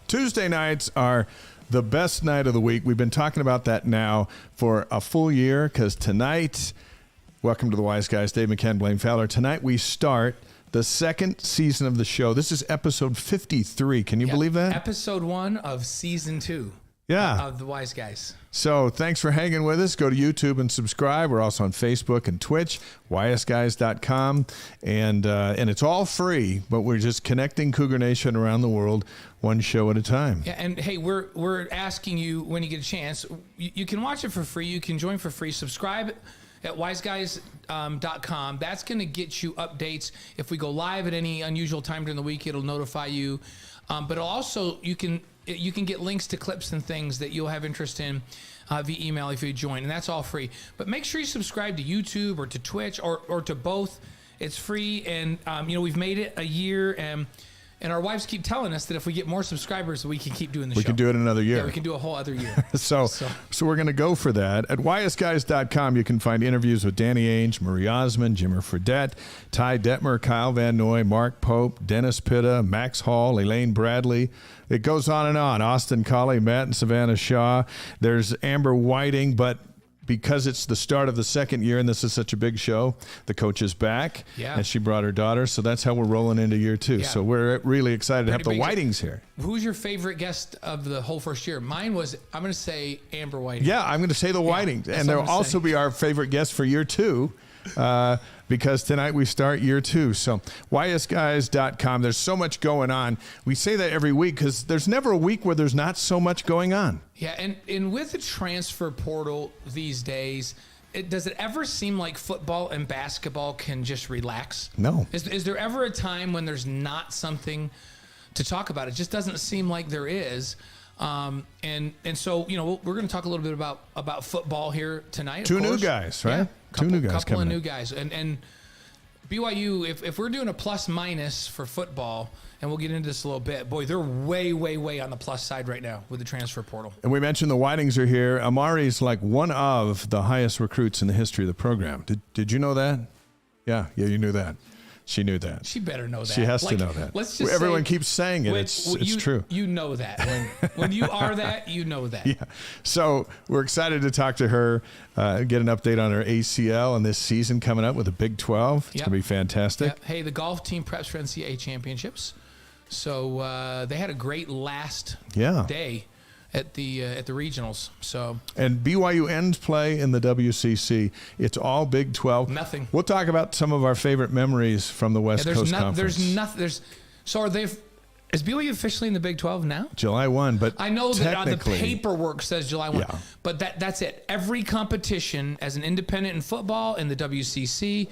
Tuesday nights are the best night of the week. We've been talking about that now for a full year because tonight, welcome to the Wise Guys, Dave McCann, Blaine Fowler. Tonight we start the second season of the show. This is episode 53. Can you believe that? Episode 1 of season 2 of the Wise Guys. So thanks for hanging with us. Go to YouTube and subscribe. We're also on Facebook and Twitch, ysguys.com. And it's all free, but we're just connecting Cougar Nation around the world one show at a time. Yeah, and hey, we're asking you when you get a chance, you can watch it for free. You can join for free. Subscribe at wiseguys.com. That's going to get you updates. If we go live at any unusual time during the week, it'll notify you. But it'll also, you can get links to clips and things that you'll have interest in via email if you join, and that's all free. But make sure you subscribe to YouTube or to Twitch or to both. It's free, and we've made it a year, and our wives keep telling us that if we get more subscribers, we can keep doing the show. We can do it another year. Yeah, we can do a whole other year. So we're going to go for that. At ysguys.com, you can find interviews with Danny Ainge, Marie Osmond, Jimmer Fredette, Ty Detmer, Kyle Van Noy, Mark Pope, Dennis Pitta, Max Hall, Elaine Bradley. It goes on and on. Austin Colley, Matt and Savannah Shaw. There's Amber Whiting, but because it's the start of the second year and this is such a big show, the coach is back, and she brought her daughter, so that's how we're rolling into year 2. Yeah. So we're really excited to have the Whitings here. Who's your favorite guest of the whole first year? Mine was, I'm going to say Amber Whiting. Yeah, I'm going to say the Whitings, and they'll also be our favorite guest for year 2. Because tonight we start year 2. So ysguys.com. There's so much going on. We say that every week because there's never a week where there's not so much going on. Yeah, and with the transfer portal these days, does it ever seem like football and basketball can just relax? No. Is there ever a time when there's not something to talk about? It just doesn't seem like there is. And so, we're going to talk a little bit about football here tonight. Two new guys, right? Yeah, Two new guys couple of coming new guys. And BYU, if we're doing a plus minus for football, and we'll get into this a little bit, boy, they're way, way, way on the plus side right now with the transfer portal. And we mentioned the Whitings are here. Amari's like one of the highest recruits in the history of the program. Did you know that? Yeah, you knew that. She knew that. She better know that. She has to know that. Let's just everyone keeps saying it. It's true. You know that. When you are that, you know that. Yeah. So we're excited to talk to her, get an update on her ACL and this season coming up with the Big 12. It's going to be fantastic. Yep. Hey, the golf team preps for NCAA championships. So they had a great last day at the regionals. So and BYU ends play in the WCC. It's all Big 12. Nothing. We'll talk about some of our favorite memories from the West Coast Conference. There's nothing. So are they? Is BYU officially in the Big 12 now? July 1, but I know that the paperwork says July 1. Yeah. But that's it. Every competition as an independent in football in the WCC.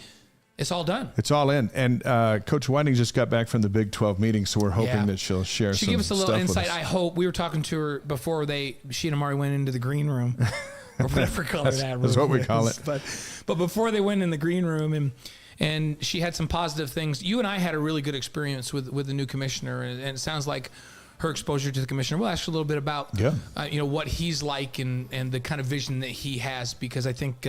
It's all done. It's all in. And Coach Whiting just got back from the Big 12 meeting, so we're hoping that she'll share some stuff with us. She gave us a little insight. I hope. We were talking to her before she and Amari went into the green room. Or whatever color that room That's what we call it. But before they went in the green room, and she had some positive things. You and I had a really good experience with the new commissioner, and it sounds like her exposure to the commissioner. We'll ask you a little bit about what he's like and the kind of vision that he has, because I think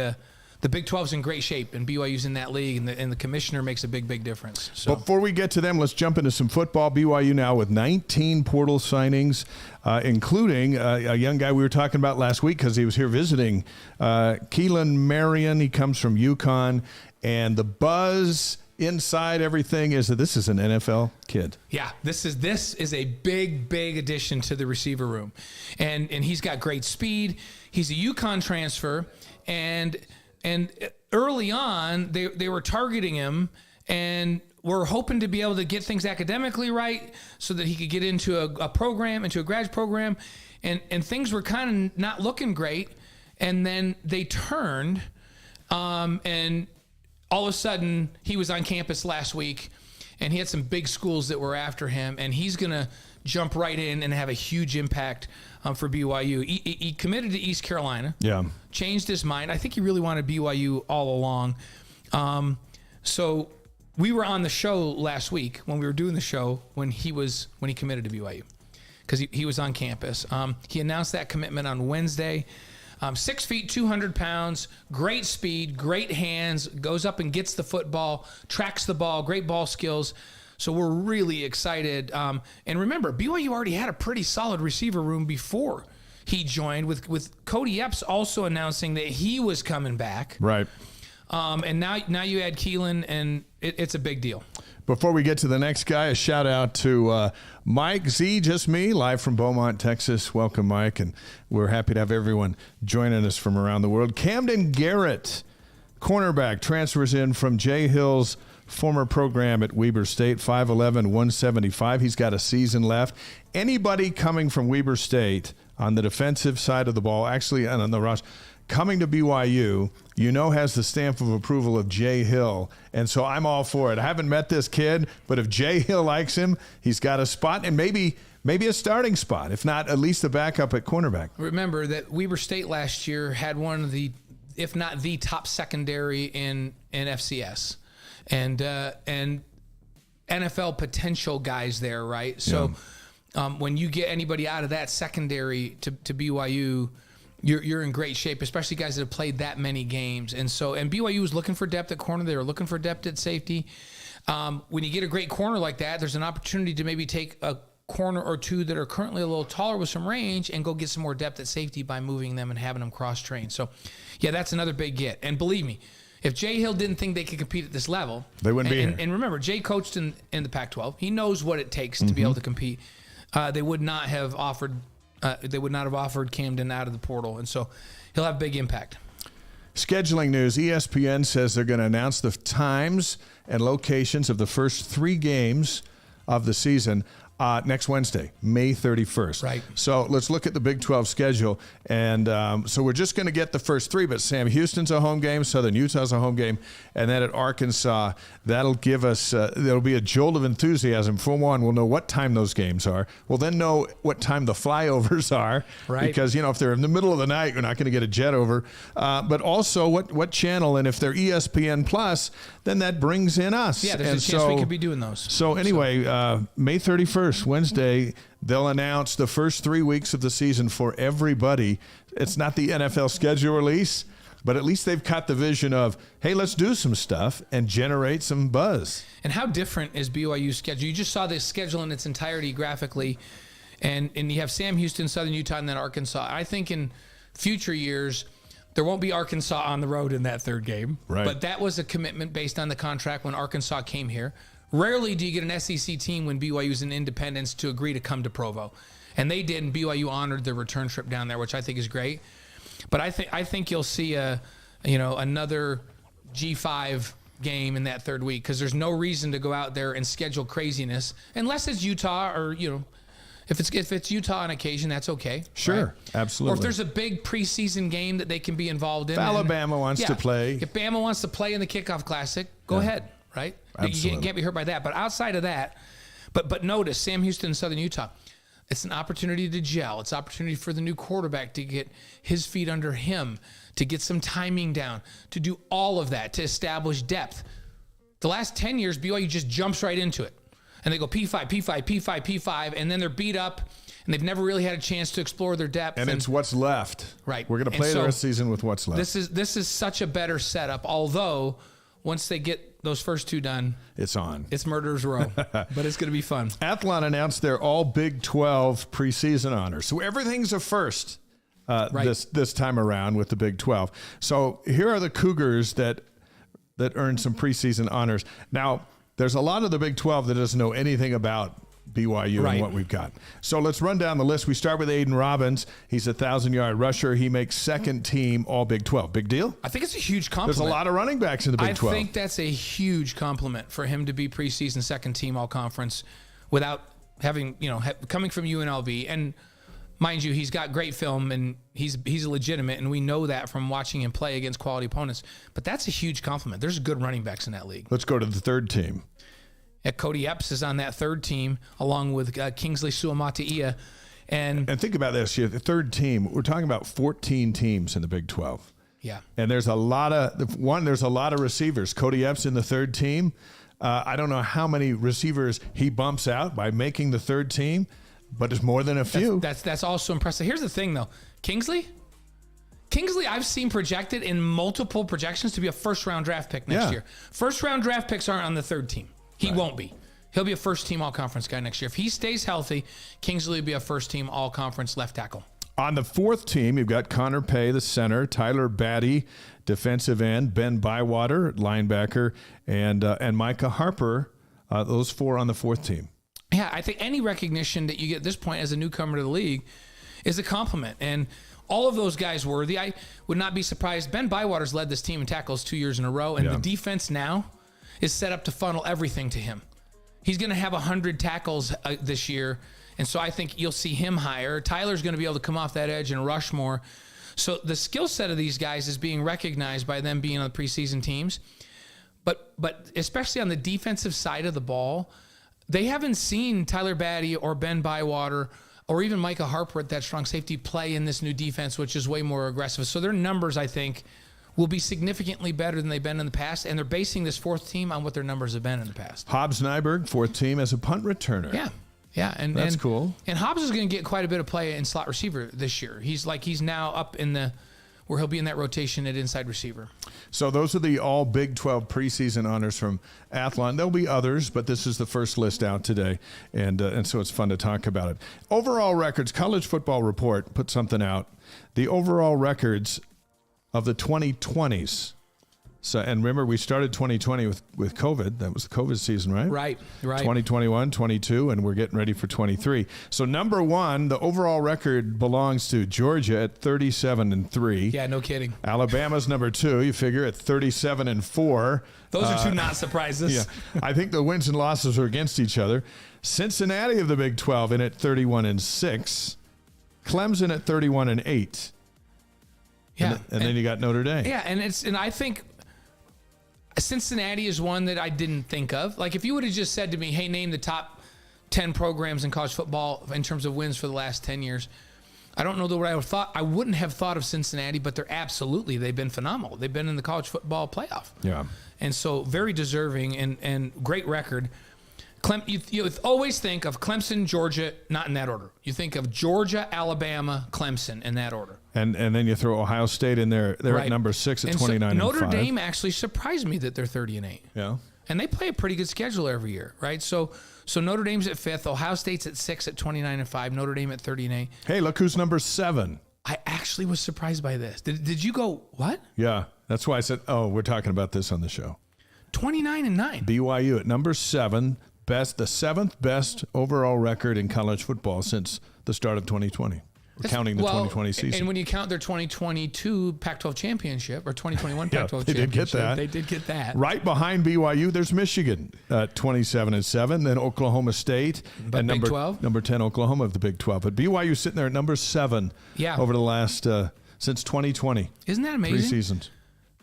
the Big 12 is in great shape, and BYU's in that league, and the commissioner makes a big, big difference. So before we get to them, let's jump into some football. BYU now with 19 portal signings, including a young guy we were talking about last week because he was here visiting, Keelan Marion. He comes from UConn, and the buzz inside everything is that this is an NFL kid. Yeah, this is a big, big addition to the receiver room, and he's got great speed. He's a UConn transfer, and early on, they were targeting him and were hoping to be able to get things academically right so that he could get into a program, into a grad program. And things were kind of not looking great. And then they turned, and all of a sudden, he was on campus last week, and he had some big schools that were after him, and he's going to jump right in and have a huge impact for BYU. He committed to East Carolina. Yeah. Changed his mind. I think he really wanted BYU all along. So we were on the show last week when we were doing the show when he committed to BYU because he was on campus. He announced that commitment on Wednesday. 6 feet, 200 pounds, great speed, great hands, goes up and gets the football, tracks the ball, great ball skills. So we're really excited. And remember, BYU already had a pretty solid receiver room before he joined, with Cody Epps also announcing that he was coming back. Right. And now you add Keelan, and it's a big deal. Before we get to the next guy, a shout out to Mike Z, just me, live from Beaumont, Texas. Welcome, Mike, and we're happy to have everyone joining us from around the world. Camden Garrett, cornerback, transfers in from Jay Hill's former program at Weber State, 5'11", 175. He's got a season left. Anybody coming from Weber State on the defensive side of the ball, actually on the rush, coming to BYU, has the stamp of approval of Jay Hill. And so I'm all for it. I haven't met this kid, but if Jay Hill likes him, he's got a spot, and maybe a starting spot, if not at least a backup at cornerback. Remember that Weber State last year had one of the, if not the top secondary in FCS. And NFL potential guys there, right? So when you get anybody out of that secondary to BYU, you're in great shape, especially guys that have played that many games. And BYU was looking for depth at corner. They were looking for depth at safety. When you get a great corner like that, there's an opportunity to maybe take a corner or two that are currently a little taller with some range and go get some more depth at safety by moving them and having them cross-train. So, yeah, that's another big get. And believe me, if Jay Hill didn't think they could compete at this level, they wouldn't be here. And remember, Jay coached in the Pac-12. He knows what it takes to be able to compete. They would not have offered Camden out of the portal, and so he'll have big impact. Scheduling news: ESPN says they're going to announce the times and locations of the first 3 games of the season next Wednesday, May 31st. Right. So let's look at the Big 12 schedule. And so we're just going to get the first 3, but Sam Houston's a home game, Southern Utah's a home game, and then at Arkansas, that'll give us, there'll be a jolt of enthusiasm. For one, we'll know what time those games are. We'll then know what time the flyovers are. Right. Because, if they're in the middle of the night, you're not going to get a jet over. But also what channel, and if they're ESPN Plus, then that brings in us. Yeah, there's a chance we could be doing those. So anyway, May 31st, Wednesday, they'll announce the first 3 weeks of the season for everybody. It's not the NFL schedule release, but at least they've got the vision of, hey, let's do some stuff and generate some buzz. And how different is BYU's schedule? You just saw this schedule in its entirety graphically, and you have Sam Houston, Southern Utah, and then Arkansas. I think in future years, there won't be Arkansas on the road in that third game. Right. But that was a commitment based on the contract when Arkansas came here. Rarely do you get an SEC team when BYU's in independence to agree to come to Provo. And they did, and BYU honored their return trip down there, which I think is great. But I think you'll see another G5 game in that third week, because there's no reason to go out there and schedule craziness unless it's Utah, or if it's Utah on occasion, that's okay. Sure, right? absolutely. Or if there's a big preseason game that they can be involved in. If Alabama wants to play. If Bama wants to play in the kickoff classic, go ahead, right? Absolutely. You can't be hurt by that. But outside of that, but notice Sam Houston and Southern Utah, it's an opportunity to gel. It's an opportunity for the new quarterback to get his feet under him, to get some timing down, to do all of that, to establish depth. The last 10 years, BYU just jumps right into it. And they go P5, P5, P5, P5, and then they're beat up, and they've never really had a chance to explore their depth. And it's what's left. Right. We're going to play the rest of the season with what's left. This is such a better setup, although once they get those first 2 done, it's on. It's murderer's row, but it's going to be fun. Athlon announced their all Big 12 preseason honors. So everything's a first this time around with the Big 12. So here are the Cougars that earned some preseason honors. Now, there's a lot of the Big 12 that doesn't know anything about BYU and what we've got. So let's run down the list. We start with Aiden Robbins. He's a 1,000-yard rusher. He makes second team all Big 12. Big deal? I think it's a huge compliment. There's a lot of running backs in the Big 12. I think that's a huge compliment for him to be preseason second team all conference without having, coming from UNLV. And mind you, he's got great film and he's a legitimate, and we know that from watching him play against quality opponents. But that's a huge compliment. There's good running backs in that league. Let's go to the third team. Cody Epps is on that third team, along with Kingsley Suamataia. And think about this. The third team, we're talking about 14 teams in the Big 12. Yeah. And there's a lot of receivers. Cody Epps in the third team. I don't know how many receivers he bumps out by making the third team, but it's more than a few. That's also impressive. Here's the thing, though. Kingsley, I've seen projected in multiple projections to be a first-round draft pick next year. First-round draft picks aren't on the third team. He won't be. He'll be a first-team all-conference guy next year. If he stays healthy, Kingsley will be a first-team all-conference left tackle. On the fourth team, you've got Connor Pay, the center, Tyler Batty, defensive end, Ben Bywater, linebacker, and Micah Harper. Those four on the fourth team. Yeah, I think any recognition that you get at this point as a newcomer to the league is a compliment. And all of those guys worthy. I would not be surprised. Ben Bywater's led this team in tackles 2 years in a row, and the defense now is set up to funnel everything to him. He's going to have 100 tackles this year, and so I think you'll see him higher. Tyler's going to be able to come off that edge and rush more. So the skill set of these guys is being recognized by them being on the preseason teams. But especially on the defensive side of the ball, they haven't seen Tyler Batty or Ben Bywater or even Micah Harper at that strong safety play in this new defense, which is way more aggressive. So their numbers, I think, will be significantly better than they've been in the past, and they're basing this fourth team on what their numbers have been in the past. Hobbs Nyberg, fourth team, as a punt returner. Yeah, and that's cool. And Hobbs is going to get quite a bit of play in slot receiver this year. He's now up in the where he'll be in that rotation at inside receiver. So those are the all Big 12 preseason honors from Athlon. There'll be others, but this is the first list out today, and so it's fun to talk about it. Overall records, College Football Report put something out. The overall records of the 2020s. So, and remember, we started 2020 with COVID. That was the COVID season, right? Right. 2021, 22, and we're getting ready for 23. So number one, the overall record belongs to Georgia at 37-3. Yeah, no kidding. Alabama's number two, you figure, at 37-4. Those are two not surprises. Yeah, I think the wins and losses are against each other. Cincinnati of the Big 12 in at 31-6. Clemson at 31-8. Yeah, and then you got Notre Dame. Yeah, and I think Cincinnati is one that I didn't think of. Like, if you would have just said to me, hey, name the top 10 programs in college football in terms of wins for the last 10 years, I don't know what I would have thought. I wouldn't have thought of Cincinnati, but they've been phenomenal. They've been in the college football playoff. Yeah. And so very deserving and great record. You always think of Clemson, Georgia, not in that order. You think of Georgia, Alabama, Clemson in that order. And then you throw Ohio State in there. They're right at number 6 at 29-5. So Notre Dame actually surprised me that they're 30-8. Yeah. And they play a pretty good schedule every year, right? So Notre Dame's at 5th, Ohio State's at 6 at 29-5, Notre Dame at 30-8. Hey, look who's number 7. I actually was surprised by this. Did you go, what? Yeah. That's why I said, we're talking about this on the show. 29-9. BYU at number 7. The 7th best overall record in college football since the start of 2020. We're counting the 2020 season. And when you count their 2022 Pac-12 championship or 2021 yeah, Pac-12 they championship, they did get that. Right behind BYU, there's Michigan at 27-7, then Oklahoma State, and Big 12? number 10 Oklahoma of the Big 12. But BYU sitting there at number 7 over the last since 2020. Isn't that amazing? 3 seasons.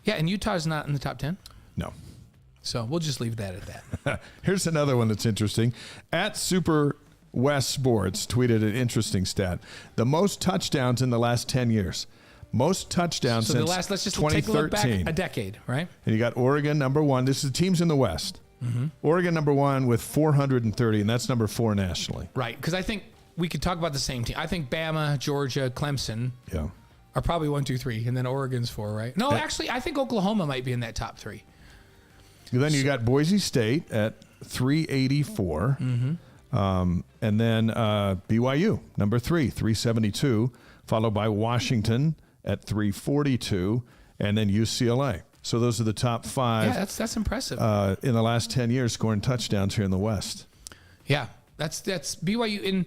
Yeah, and Utah's not in the top 10. No. So we'll just leave that at that. Here's another one that's interesting. At Super West Sports tweeted an interesting stat. The most touchdowns in the last 10 years. Most touchdowns since 2013. Let's just take a look back a decade, right? And you got Oregon, number 1. This is teams in the West. Mm-hmm. Oregon, number 1 with 430, and that's number 4 nationally. Right, because I think we could talk about the same team. I think Bama, Georgia, Clemson are probably 1, 2, 3, and then Oregon's 4, right? No, actually, I think Oklahoma might be in that top 3. Then you got Boise State at 384. Mm-hmm. And then BYU, number 3, 372, followed by Washington at 342, and then UCLA. So those are the top 5. Yeah, that's impressive. In the last 10 years, scoring touchdowns here in the West. Yeah, that's BYU.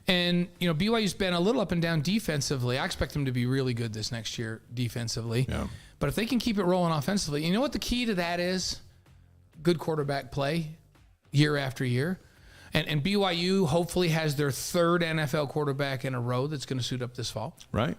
And BYU's been a little up and down defensively. I expect them to be really good this next year defensively. Yeah. But if they can keep it rolling offensively, you know what the key to that is? Good quarterback play year after year. And BYU hopefully has their 3rd NFL quarterback in a row that's going to suit up this fall. Right.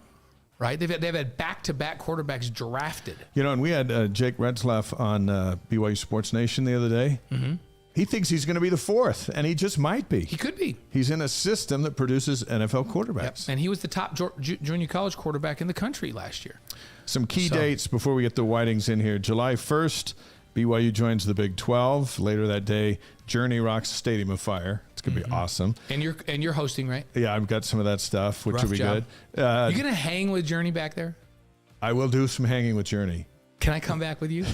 They've had back-to-back quarterbacks drafted. And we had Jake Retzlaff on BYU Sports Nation the other day. Mm-hmm. He thinks he's going to be the 4th, and he just might be. He could be. He's in a system that produces NFL quarterbacks. Yep. And he was the top junior college quarterback in the country last year. Some key dates before we get the Whitings in here. July 1st, BYU joins the Big 12. Later that day, Journey rocks Stadium of Fire. It's going to be awesome. And you're hosting, right? Yeah, I've got some of that stuff, which will be good. You going to hang with Journey back there? I will do some hanging with Journey. Can I come back with you?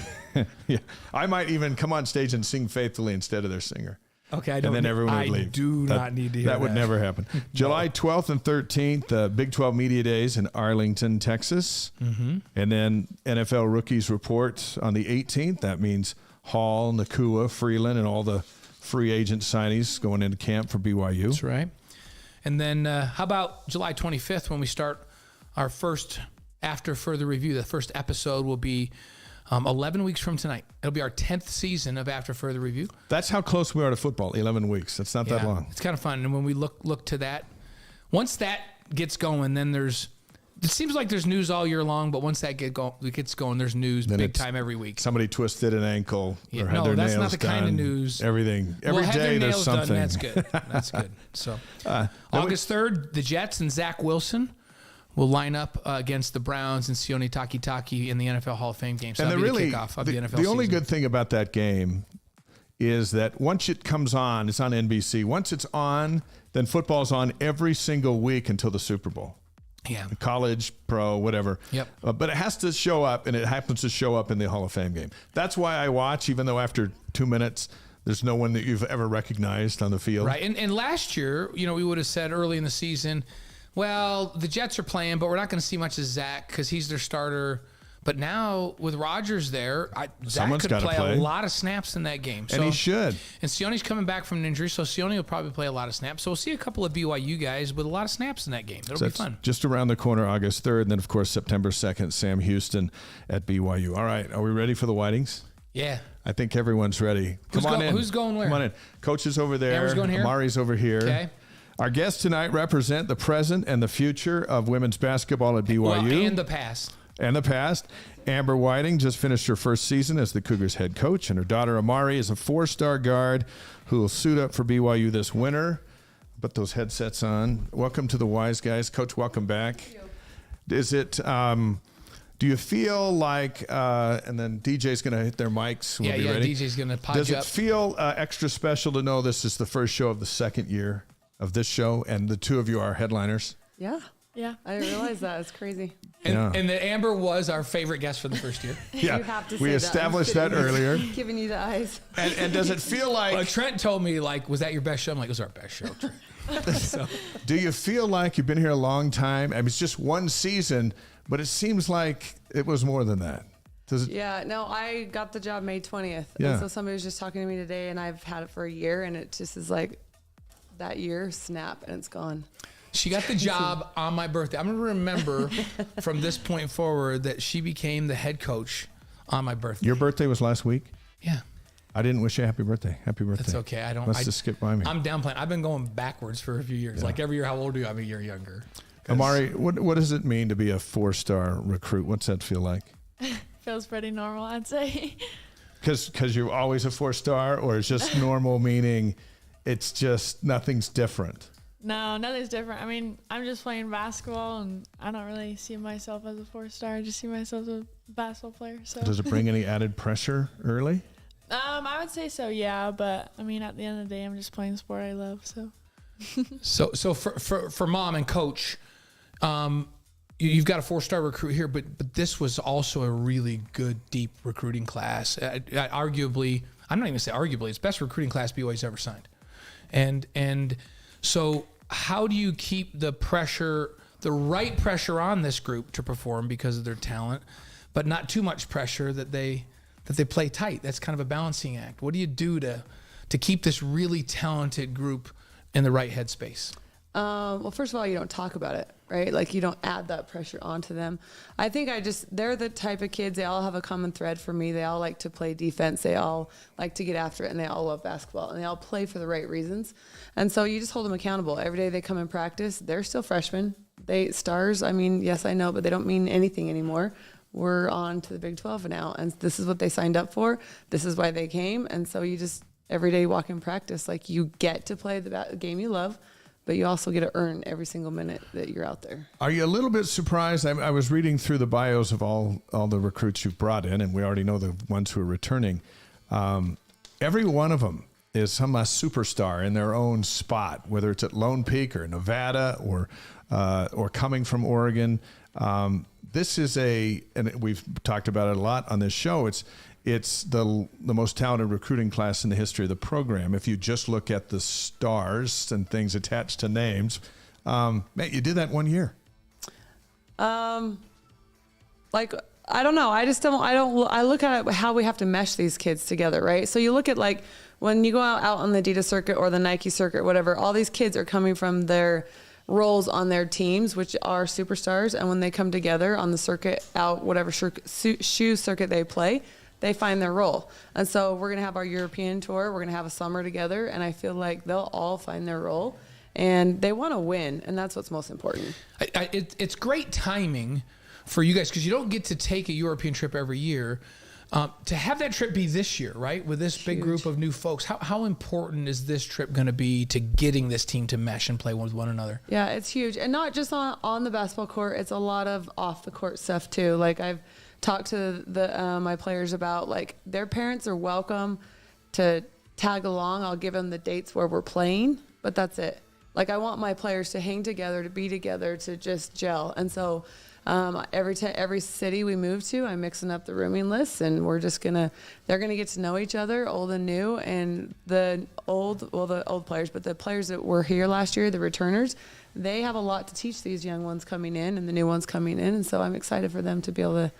Yeah. I might even come on stage and sing Faithfully instead of their singer. Okay, I and don't. then everyone would leave. I do not need to hear that. That would never happen. July 12th and 13th, Big 12 Media Days in Arlington, Texas. Mm-hmm. And then NFL Rookies Report on the 18th. That means Hall, Nakua, Freeland, and all the free agent signees going into camp for BYU. That's right. And then how about July 25th when we start our first After Further Review? The first episode will be 11 weeks from tonight. It'll be our 10th season of After Further Review. That's how close we are to football, 11 weeks. That's not that long. It's kind of fun. And when we look to that, once that gets going, then it seems like there's news all year long, but once that gets going, there's news then big time every week. Somebody twisted an ankle or had their nails done. No, that's not the kind of news. Everything. Every day there's something. Done, that's good. That's good. So August 3rd, the Jets and Zach Wilson will line up against the Browns and Sione Takitaki in the NFL Hall of Fame game. So that'll be the kickoff of the NFL season. The only good thing about that game is that once it comes on, it's on NBC. Once it's on, then football's on every single week until the Super Bowl. Yeah. College, pro, whatever. Yep. But it has to show up, and it happens to show up in the Hall of Fame game. That's why I watch, even though after 2 minutes, there's no one that you've ever recognized on the field. Right. And last year, we would have said early in the season, well, the Jets are playing, but we're not going to see much of Zach because he's their starter. But now with Rodgers there, Zach could play a lot of snaps in that game. And he should. And Sione's coming back from an injury, so Sione will probably play a lot of snaps. So we'll see a couple of BYU guys with a lot of snaps in that game. That'll be fun. Just around the corner, August 3rd. And then, of course, September 2nd, Sam Houston at BYU. All right. Are we ready for the Whitings? Yeah. I think everyone's ready. Come on in. Who's going where? Come on in. Coach is over there. Amber's going here? Amari's over here. Okay. Our guests tonight represent the present and the future of women's basketball at BYU. Well, and the past. And the past. Amber Whiting just finished her first season as the Cougars head coach, and her daughter Amari is a 4-star guard who will suit up for BYU this winter. Put those headsets on. Welcome to the Wise Guys. Coach, welcome back. Thank you. Is it, do you feel like, and then DJ's going to hit their mics. We'll be ready. DJ's going to pod Does you it up. feel extra special to know this is the first show of the second year of this show, and the two of you are headliners? Yeah, I didn't realize that. It's crazy. And that Amber was our favorite guest for the first year. Yeah, you have to we say established that earlier. Giving you the eyes. And does it feel like... Trent told me, was that your best show? I'm like, it was our best show, Trent. So. Do you feel like you've been here a long time? I mean, it's just one season, but it seems like it was more than that. Yeah, no, I got the job May 20th. Yeah. And so somebody was just talking to me today, and I've had it for a year, and it just is like that year, snap, and it's gone. She got the job on my birthday. I'm going to remember from this point forward that she became the head coach on my birthday. Your birthday was last week? Yeah. I didn't wish you happy birthday. Happy birthday. That's okay. I don't. Must have skipped by me. I'm downplaying. I've been going backwards for a few years. Yeah. Like every year, how old are you? I'm a year younger. Amari, what does it mean to be a 4-star recruit? What's that feel like? Feels pretty normal, I'd say. Because you're always a 4-star, or it's just normal meaning it's just nothing's different? No, nothing's different. I mean, I'm just playing basketball, and I don't really see myself as a 4-star. I just see myself as a basketball player. So does it bring any added pressure early? I would say so, yeah. But I mean, at the end of the day, I'm just playing the sport I love. So. So for mom and coach, you've got a 4-star recruit here, but this was also a really good, deep recruiting class. Arguably, I'm not even gonna say arguably, it's the best recruiting class BYU's ever signed, and so how do you keep the right pressure on this group to perform because of their talent, but not too much pressure that they play tight? That's kind of a balancing act. What do you do to keep this really talented group in the right headspace? Well, first of all, you don't talk about it, right? Like, you don't add that pressure onto them. I think they're the type of kids, they all have a common thread for me. They all like to play defense. They all like to get after it, and they all love basketball, and they all play for the right reasons. And so you just hold them accountable. Every day they come in practice, they're still freshmen. Stars, I mean, yes, I know, but they don't mean anything anymore. We're on to the Big 12 now, and this is what they signed up for. This is why they came. And so you just, every day walk in practice, like, you get to play the game you love, but you also get to earn every single minute that you're out there. Are you a little bit surprised? I was reading through the bios of all the recruits you've brought in, and we already know the ones who are returning. Every one of them is some superstar in their own spot, whether it's at Lone Peak or Nevada or coming from Oregon. This is and we've talked about it a lot on this show. it's the most talented recruiting class in the history of the program. If you just look at the stars and things attached to names, man, you did that 1 year. Like, I don't know. I look at how we have to mesh these kids together, right? So you look at like when you go out on the Adidas circuit or the Nike circuit, whatever, all these kids are coming from their roles on their teams, which are superstars. And when they come together on the circuit out, whatever shoe circuit they play, they find their role. And so we're going to have our European tour. We're going to have a summer together. And I feel like they'll all find their role and they want to win. And that's what's most important. It's great timing for you guys because you don't get to take a European trip every year. To have that trip be this year, right, with this big group of new folks, how important is this trip going to be to getting this team to mesh and play with one another? Yeah, it's huge. And not just on the basketball court, it's a lot of off the court stuff too. Like I've talked to my players about like their parents are welcome to tag along. I'll give them the dates where we're playing, but that's it. Like I want my players to hang together, to be together, to just gel. And so every city we move to, I'm mixing up the rooming lists, and they're gonna get to know each other, old and new, and the old players, but the players that were here last year, the returners, they have a lot to teach these young ones coming in and the new ones coming in, and so I'm excited for them to be able to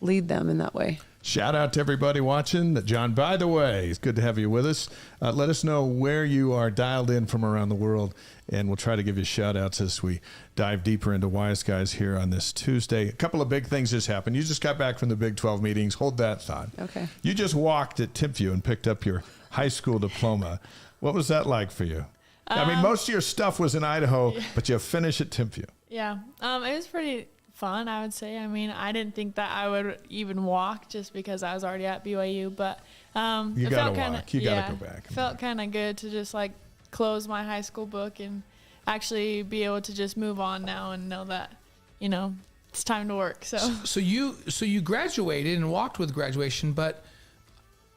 lead them in that way. Shout out to everybody watching. John, by the way, it's good to have you with us. Let us know where you are dialed in from around the world, and we'll try to give you shout outs as we dive deeper into Wise Guys here on this Tuesday. A couple of big things just happened. You just got back from the Big 12 meetings. Hold that thought. Okay. You just walked at Timpview and picked up your high school diploma. What was that like for you? I mean, most of your stuff was in Idaho, but you finished at Timpview. Yeah. It was pretty fun, I would say. I mean, I didn't think that I would even walk just because I was already at BYU, but you got to walk. You got to go back. It felt kind of good to just like close my high school book and actually be able to just move on now and know that, it's time to work. So you graduated and walked with graduation, but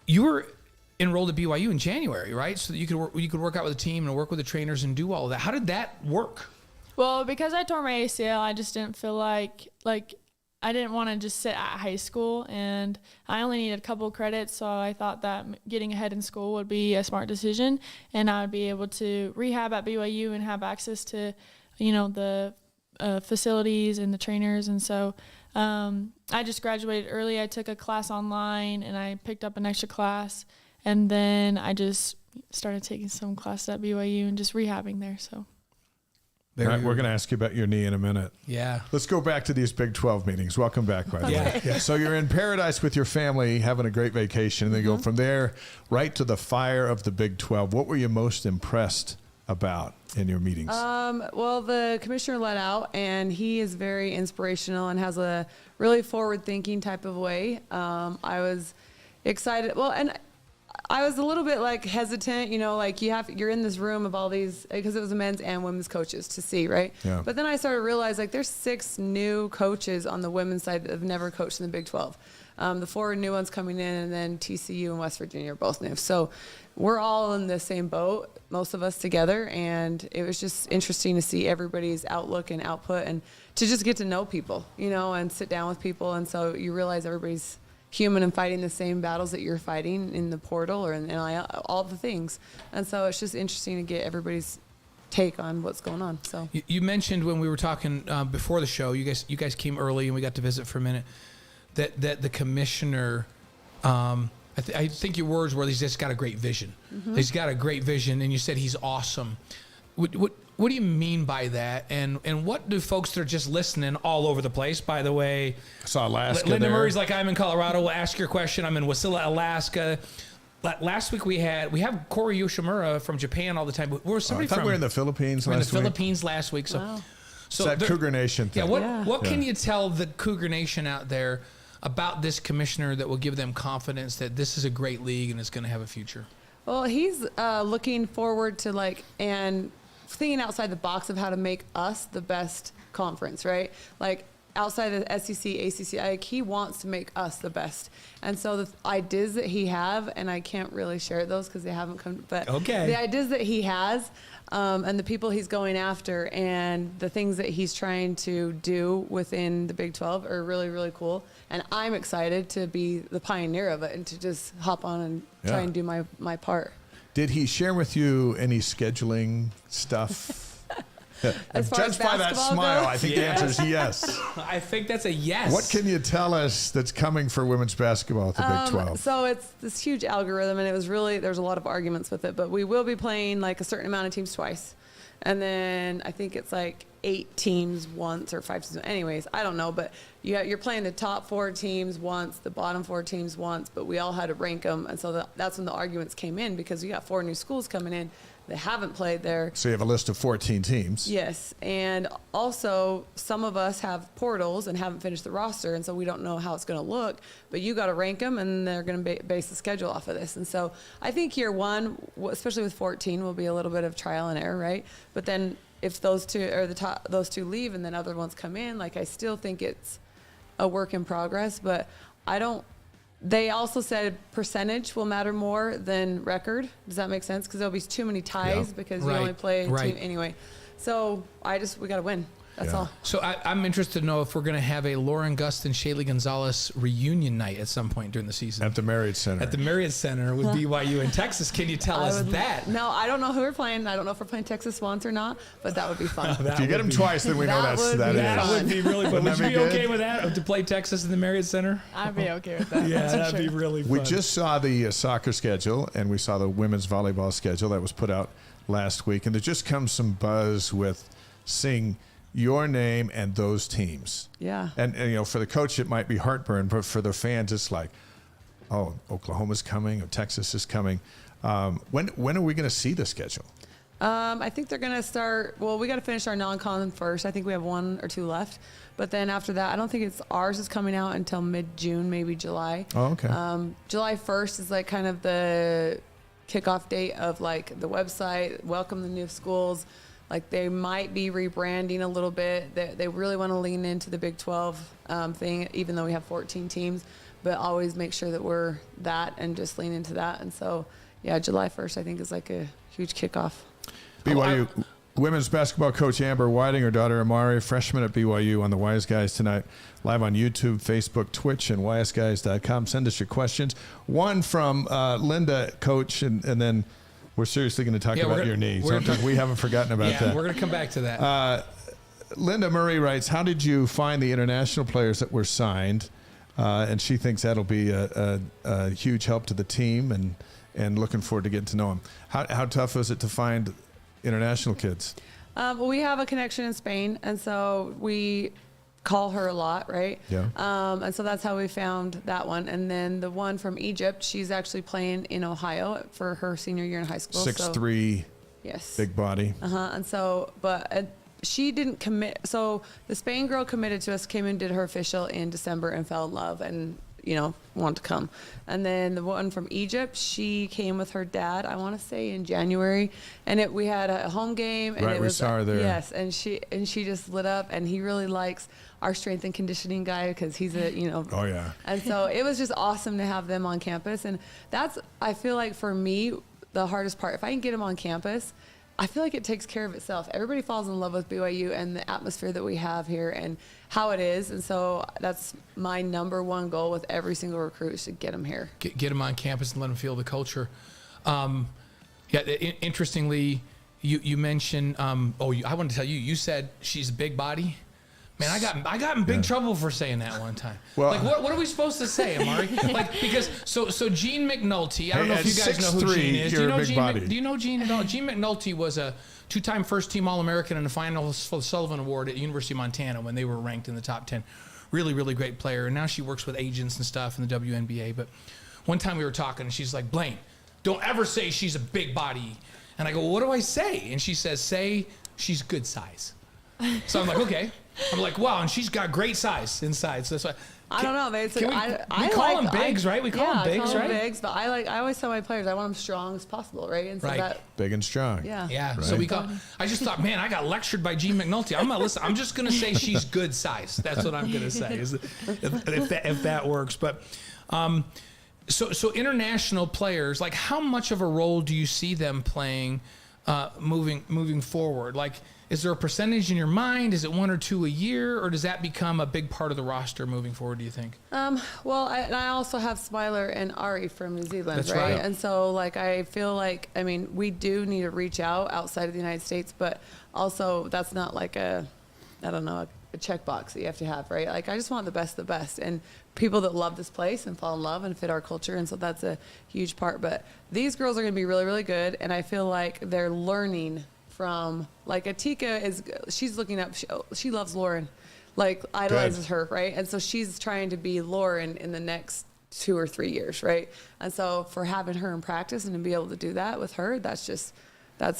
you were enrolled at BYU in January, right? So that you could work out with the team and work with the trainers and do all of that. How did that work? Well, because I tore my ACL, I just didn't feel like I didn't want to just sit at high school, and I only needed a couple credits, so I thought that getting ahead in school would be a smart decision, and I would be able to rehab at BYU and have access to, the facilities and the trainers, and so I just graduated early. I took a class online, and I picked up an extra class, and then I just started taking some classes at BYU and just rehabbing there, so. All right, we're going to ask you about your knee in a minute. Yeah. Let's go back to these Big 12 meetings. Welcome back, by the way. Yeah. So you're in paradise with your family, having a great vacation, and then go from there right to the fire of the Big 12. What were you most impressed about in your meetings? Well, the commissioner let out, and he is very inspirational and has a really forward-thinking type of way. I was excited. Well, and I was a little bit like hesitant, like you're in this room of all these, because it was a men's and women's coaches to see, right? Yeah. But then I started to realize like there's 6 new coaches on the women's side that have never coached in the Big 12. The 4 new ones coming in, and then TCU and West Virginia are both new. So we're all in the same boat, most of us together, and it was just interesting to see everybody's outlook and output and to just get to know people, and sit down with people. And so you realize everybody's human and fighting the same battles that you're fighting in the portal or in NIL, all the things. And so it's just interesting to get everybody's take on what's going on. So you mentioned when we were talking before the show, you guys came early and we got to visit for a minute, that the commissioner, I think your words were he's just got a great vision. Mm-hmm. He's got a great vision, and you said he's awesome. What do you mean by that? And what do folks that are just listening all over the place, by the way? I saw Alaska Linda there. Murray's like, I'm in Colorado. We'll ask your question. I'm in Wasilla, Alaska. Last week we have Corey Yoshimura from Japan all the time. But somebody I thought we were in the Philippines last week. In the Philippines last week. So, wow. So it's that Cougar Nation thing. Yeah. What can you tell the Cougar Nation out there about this commissioner that will give them confidence that this is a great league and it's going to have a future? Well, he's looking forward to and thinking outside the box of how to make us the best conference, right? Like outside of the SEC, ACC, like, he wants to make us the best. And so the ideas that he have, and I can't really share those because they haven't come, but Okay. the ideas that he has, and the people he's going after, and the things that he's trying to do within the Big 12 are really, really cool. And I'm excited to be the pioneer of it and to just hop on and try and do my part. Did he share with you any scheduling stuff? As far as Judged by that basketball smile, goes? I think the answer is yes. I think that's a yes. What can you tell us that's coming for women's basketball at the Big 12? So it's this huge algorithm, and it was really, there's a lot of arguments with it, but we will be playing like a certain amount of teams twice. And then I think it's like 8 teams once or 5 teams. Anyways, I don't know, but you're playing the top 4 teams once, the bottom 4 teams once, but we all had to rank them. And so that's when the arguments came in, because you got 4 new schools coming in that haven't played there. So you have a list of 14 teams. Yes, and also some of us have portals and haven't finished the roster, and so we don't know how it's going to look. But you got to rank them, and they're going to base the schedule off of this. And so I think year one, especially with 14, will be a little bit of trial and error, right? But then if those two or those 2 leave, and then other ones come in, like, I still think it's a work in progress. But I don't. They also said percentage will matter more than record. Does that make sense? Because there'll be too many ties because you only play 2 anyway. So we got to win. That's all. So I'm interested to know if we're going to have a Lauren Gustin, Shaylee Gonzalez reunion night at some point during the season. At the Marriott Center. At the Marriott Center with BYU in Texas. Can you tell us that? No, I don't know who we're playing. I don't know if we're playing Texas Swans or not, but that would be fun. If you get them twice, then we know that is. That would be really fun. Would you be good? okay with that, to play Texas in the Marriott Center? I'd be okay with that. Yeah, that's for that'd be sure. really fun. We just saw the soccer schedule, and we saw the women's volleyball schedule that was put out last week. And there just comes some buzz with seeing your name and those teams. Yeah. And for the coach, it might be heartburn, but for the fans, it's like, oh, Oklahoma's coming, or Texas is coming. When are we going to see the schedule? I think they're going to start. Well, we got to finish our non-con first. I think we have 1 or 2 left. But then after that, I don't think ours is coming out until mid-June, maybe July. Oh, okay. July 1st is like kind of the kickoff date of like the website, welcome the new schools. Like, they might be rebranding a little bit. They really want to lean into the Big 12 thing, even though we have 14 teams, but always make sure that we're that and just lean into that. And so, yeah, July 1st, I think, is like a huge kickoff. BYU women's basketball coach Amber Whiting, her daughter Amari, freshman at BYU, on the Wise Guys tonight, live on YouTube, Facebook, Twitch, and wiseguys.com. Send us your questions. One from Linda, coach, and then we're seriously going to talk about your knees. We haven't forgotten about that. We're going to come back to that. Linda Murray writes, how did you find the international players that were signed? And she thinks that'll be a huge help to the team, and looking forward to getting to know them. How tough was it to find international kids? Well, we have a connection in Spain, and so we call her a lot, right? Yeah. And so that's how we found that one. And then the one from Egypt, she's actually playing in Ohio for her senior year in high school. 6'3", yes, big body. And so, but she didn't commit. So the Spain girl committed to us, came and did her official in December and fell in love and, wanted to come. And then the one from Egypt, she came with her dad, I want to say in January, and we had a home game. And right, we saw her there. Yes, and she just lit up, and he really likes our strength and conditioning guy because he's Oh, yeah. And so it was just awesome to have them on campus. And that's, I feel like for me, the hardest part. If I can get them on campus, I feel like it takes care of itself. Everybody falls in love with BYU and the atmosphere that we have here and how it is. And so that's my number one goal with every single recruit, is to get them here. Get them on campus and let them feel the culture. Interestingly, you mentioned, I want to tell you, you said she's a big body. Man, I got in big trouble for saying that one time. Well, like, what are we supposed to say, Amari? Because Gene McNulty. I don't know if you guys know who Gene is. Do you know Gene? Do you know Gene at all? Gene McNulty was a 2-time first-team All-American and a finalist for the Sullivan Award at University of Montana when they were ranked in the top 10. Really, really great player. And now she works with agents and stuff in the WNBA. But one time we were talking, and she's like, Blaine, don't ever say she's a big body. And I go, well, what do I say? And she says, say she's good size. So I'm like, okay. I'm like, wow, and she's got great size inside. So that's why I don't know. They we call them bigs, right? We call them bigs, right? Bigs, but I always tell my players I want them strong as possible, right? And so that big and strong. Yeah. Yeah. Right. So I just thought, man, I got lectured by Jean McNulty. I'm not listening. I'm just gonna say she's good size. That's what I'm gonna say. If that works, but. So international players, like how much of a role do you see them playing moving forward? Like, is there a percentage in your mind? Is it 1 or 2 a year, or does that become a big part of the roster moving forward, do you think? Well, I also have Smiler and Ari from New Zealand, That's right. And so, like, I feel like, I mean, we do need to reach out outside of the United States, but also that's not like a checkbox that you have to have, right? Like, I just want the best of the best and people that love this place and fall in love and fit our culture. And so that's a huge part. But these girls are going to be really, really good. And I feel like they're learning from, like, Atika she's looking up, she loves Lauren, like idolizes her, right? And so she's trying to be Lauren in the next 2 or 3 years, right? And so for having her in practice and to be able to do that with her, that's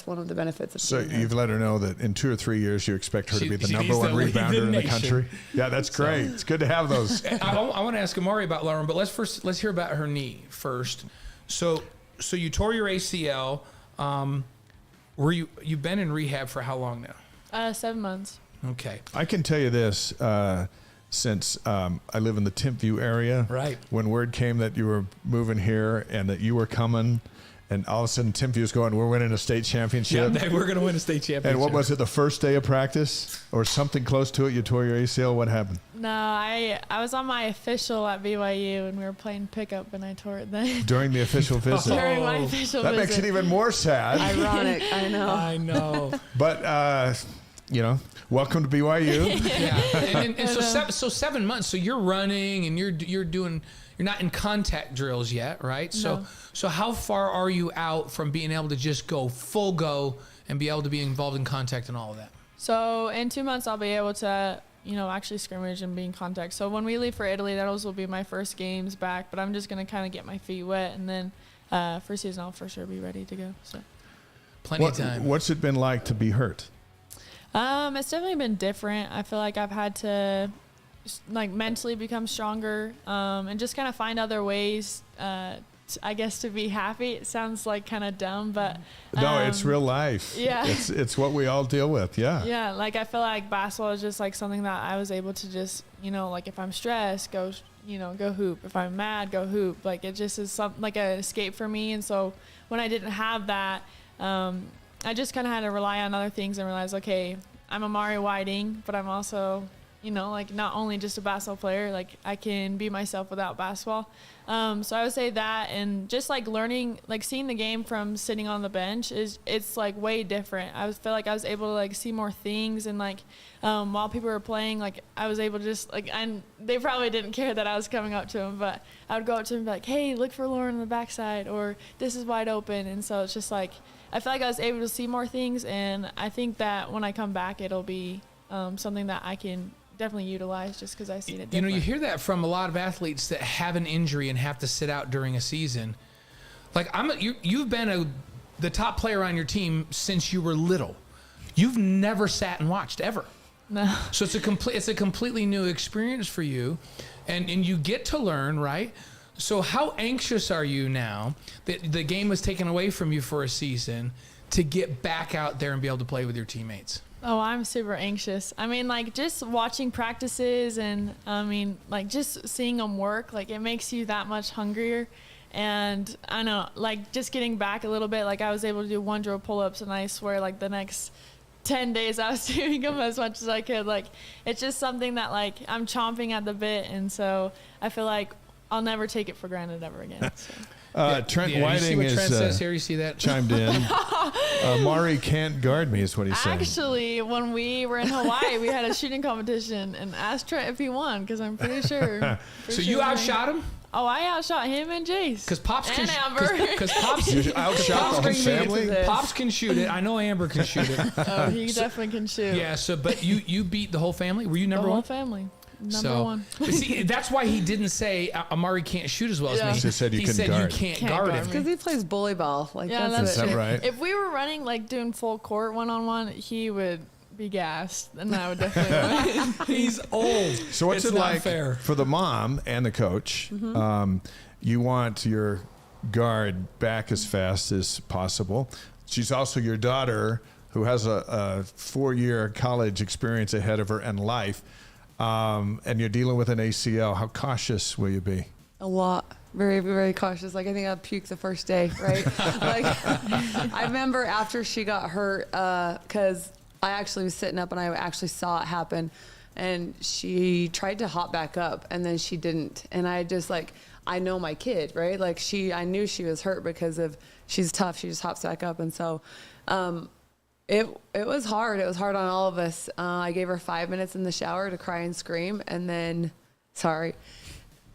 one of the benefits of So doing you've let her know that in 2 or 3 years you expect her to be the number needs one to lead the rebounder in the nation. country. Yeah, that's great. It's good to have those. I want to ask Amari about Lauren, but let's hear about her knee first. So you tore your ACL. You've been in rehab for how long now? 7 months. Okay. I can tell you this, since I live in the Timpview area. Right. When word came that you were moving here and that you were coming, and all of a sudden Timpview's going, we're winning a state championship. Yeah, we're going to win a state championship. And what was it, the first day of practice or something close to it? You tore your ACL. What happened? No, I was on my official at BYU and we were playing pickup and I tore it then. During the official visit. During my official That visit. makes it even more sad. Ironic, I know. I know. But, welcome to BYU. Yeah. And so 7 months. So you're running and you're not in contact drills yet, right? No. So how far are you out from being able to just go full go and be able to be involved in contact and all of that? So in 2 months, I'll be able to, actually scrimmage and be in contact. So when we leave for Italy, those will be my first games back. But I'm just going to kind of get my feet wet. And then first season, I'll for sure be ready to go. So Plenty of time. What's it been like to be hurt? It's definitely been different. I feel like I've had to mentally become stronger and just kind of find other ways I guess to be happy. It sounds like kind of dumb, but No, it's real life. Yeah. It's what we all deal with. Yeah. Yeah, like I feel like basketball is just like something that I was able to just, like if I'm stressed, go hoop. If I'm mad, go hoop. Like it just is something like an escape for me. And so when I didn't have that, I just kind of had to rely on other things and realize, okay, I'm Amari Whiting, but I'm also, not only just a basketball player, like I can be myself without basketball. So I would say that, and just like learning, like seeing the game from sitting on the bench it's like way different. I feel like I was able to like see more things, and like while people were playing, like I was able to just like, and they probably didn't care that I was coming up to them, but I would go up to them and be like, hey, look for Lauren on the backside, or this is wide open. And so it's just like, I feel like I was able to see more things, and I think that when I come back, it'll be something that I can definitely utilize just because I've seen it different. You hear that from a lot of athletes that have an injury and have to sit out during a season. Like you've been the top player on your team since you were little. You've never sat and watched ever. No. So it's a completely new experience for you, and you get to learn, right? So how anxious are you now that the game was taken away from you for a season to get back out there and be able to play with your teammates? Oh, I'm super anxious. I mean, like just watching practices and like just seeing them work, like it makes you that much hungrier. And I know, like just getting back a little bit, like I was able to do 1 drill pull-ups, and I swear like the next 10 days I was doing them as much as I could. Like it's just something that like I'm chomping at the bit. And so I feel like I'll never take it for granted ever again. So. Trent You see Whiting what Trent says is here? You see that? chimed in. Mari can't guard me is what he's saying. Actually, when we were in Hawaii, we had a shooting competition, and asked Trent if he won, because I'm pretty sure. So you outshot him? Oh, I outshot him and Jace. Because Pops and Amber. Because Pops You outshot the whole family? Pops can shoot it. I know Amber can shoot it. Oh, he definitely can shoot. Yeah. So, but you beat the whole family. Were you The number whole one? family. Number one. See, that's why he didn't say Amari can't shoot as well as Yeah. me. He said you he couldn't said guard. you can't Can't guard guard him. me. Because he plays bully ball. Like Yeah, that's Is that it. right? If we were running, like doing full court one-on-one, he would be gassed, then I would definitely win. He's old. So what's It's it not like fair. for the mom and the coach? You want your guard back as fast as possible. She's also your daughter, who has a 4-year college experience ahead of her and life, and you're dealing with an ACL. How cautious will you be? A lot. Very, very cautious. Like, I think I puked the first day, right? Like, I remember after she got hurt, because I actually was sitting up and I actually saw it happen, and she tried to hop back up and then she didn't. And I just, like, I know my kid, right? Like, I knew she was hurt because she's tough. She just hops back up. And so, it was hard. It was hard on all of us. I gave her 5 minutes in the shower to cry and scream, and then,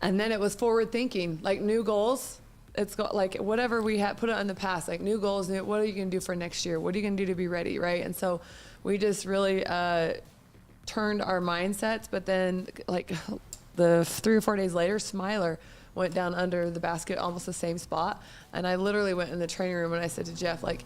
and then it was forward thinking, like new goals. It's got like whatever we had put it in the past, like new goals. What are you going to do for next year? What are you going to do to be ready, right? And so we just really turned our mindsets. But then, like the 3 or 4 days later, Smiler went down under the basket, almost the same spot, and I literally went in the training room and I said to Jeff, like,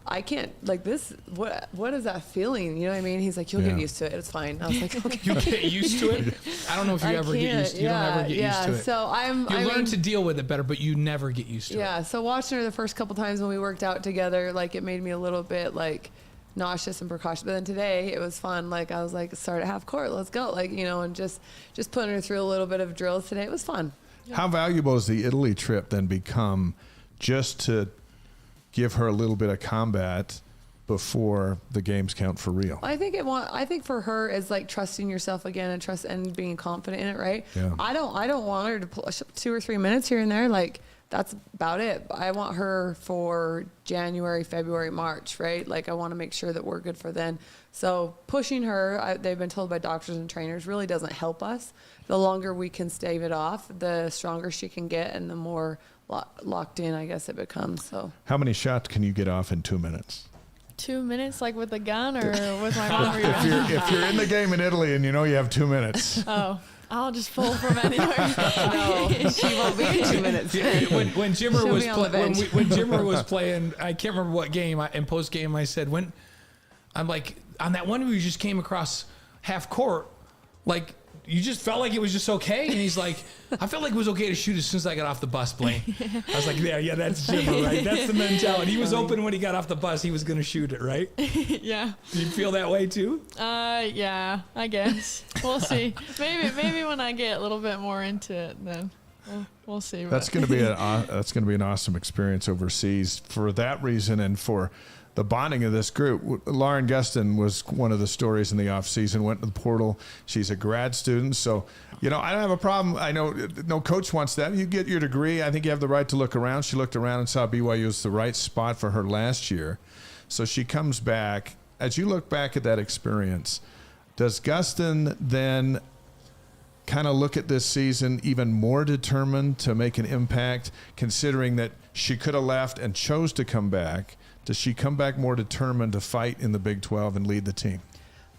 I can't, like, this, what is that feeling? You know what I mean? He's like, you'll get used to it. It's fine. I was like, okay. You get used to it? I don't know if you ever get used to it. You don't ever get used to it. So You learn to deal with it better, but you never get used to it. Yeah. So watching her the first couple times when we worked out together, like, it made me a little bit, like, nauseous and precautious. But then today it was fun. Like, I was like, start at half court. Let's go. Like, you know, and just putting her through a little bit of drills today. It was fun. How valuable has the Italy trip then become just to give her a little bit of combat before the games count for real? I think for her is like trusting yourself again and being confident in it, right? Yeah. I don't want her to push 2 or 3 minutes here and there. Like, that's about it. I want her for January, February, March, right? Like, I want to make sure that we're good for then. So pushing her, they've been told by doctors and trainers, really doesn't help us. The longer we can stave it off, the stronger she can get and the more locked in, I guess, it becomes. So How many shots can you get off in 2 minutes? 2 minutes, like with a gun or with my mom rebound? If you're in the game in Italy and you know you have 2 minutes. Oh, I'll just pull from anywhere. no, she won't be in 2 minutes. When Jimmer She'll was be on the bench. when Jimmer was playing, I can't remember what game. In post game, I said, when I'm like, on that one where you just came across half court, like, you just felt like it was just okay. And he's like, I felt like it was okay to shoot as soon as I got off the bus, Blaine. I was like, yeah, that's Jimmer, right? That's the mentality. He was open when he got off the bus. He was going to shoot it, right? Yeah. You feel that way too? Yeah, I guess. We'll see. Maybe when I get a little bit more into it, then we'll see. That's going to be an awesome experience overseas for that reason and for the bonding of this group. Lauren Gustin was one of the stories in the off season, went to the portal. She's a grad student. So, you know, I don't have a problem. I know no coach wants that. You get your degree. I think you have the right to look around. She looked around and saw BYU was the right spot for her last year. So she comes back. As you look back at that experience, does Gustin then kind of look at this season even more determined to make an impact, considering that she could have left and chose to come back? Does she come back more determined to fight in the Big 12 and lead the team?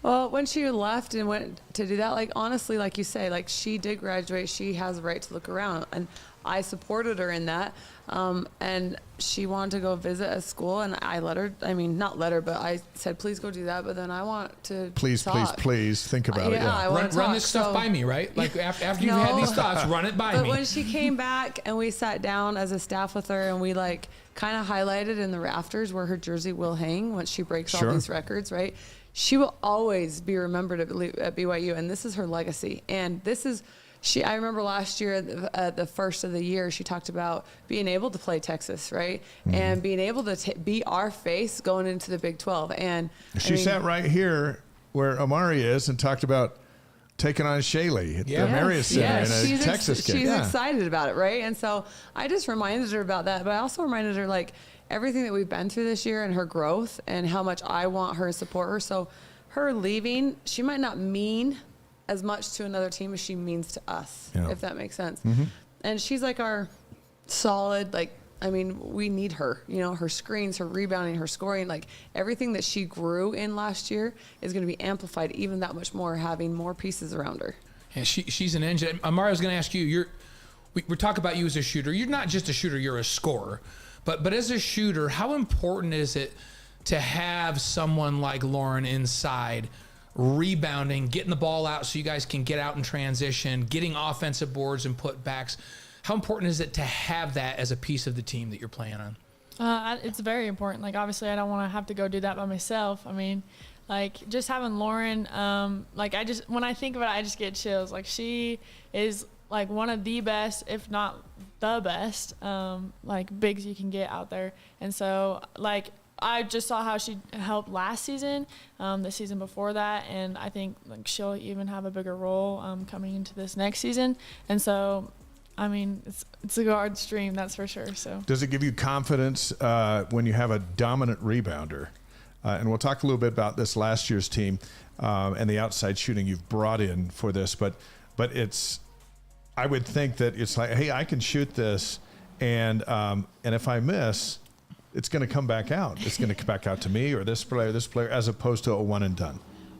Well, when she left and went to do that, like, honestly, like you say, like, she did graduate. She has the right to look around. And I supported her in that. And she wanted to go visit a school. And I let her, not let her, but I said, please go do that. But then I want to Please think about it. Yeah. I want to run this stuff by me, right? Like, after you've had these thoughts, run it by me. But when she came back and we sat down as a staff with her and we, like, kind of highlighted in the rafters where her jersey will hang once she breaks all these records, right? She will always be remembered at BYU, and this is her legacy. And this is, I remember last year, the first of the year, she talked about being able to play Texas, right? Mm-hmm. And being able to be our face going into the Big 12. And she sat right here where Amari is and talked about taking on Shaylee at the Marriott Center in a Texas game. She's excited about it, right? And so I just reminded her about that, but I also reminded her, like, everything that we've been through this year and her growth and how much I want her to support her. So her leaving, she might not mean as much to another team as she means to us, if that makes sense. Mm-hmm. And she's like our solid, like, we need her, her screens, her rebounding, her scoring, like everything that she grew in last year is going to be amplified even that much more, having more pieces around her. Yeah, she's an engine. Amara, I was going to ask you, we're talking about you as a shooter. You're not just a shooter, you're a scorer. But as a shooter, how important is it to have someone like Lauren inside rebounding, getting the ball out so you guys can get out and transition, getting offensive boards and putbacks? How important is it to have that as a piece of the team that you're playing on? It's very important. Like, obviously, I don't want to have to go do that by myself. I mean, like, just having Lauren, when I think about it, I just get chills. Like, she is, like, one of the best, if not the best, like, bigs you can get out there. And so, like, I just saw how she helped last season, the season before that, and I think, like, she'll even have a bigger role coming into this next season. And so, I mean, it's a guard stream, that's for sure. So, does it give you confidence when you have a dominant rebounder? And we'll talk a little bit about this last year's team and the outside shooting you've brought in for this. But it's, I would think that it's like, hey, I can shoot this, and if I miss, it's going to come back out. It's going to come back out to me or this player, as opposed to a one and done.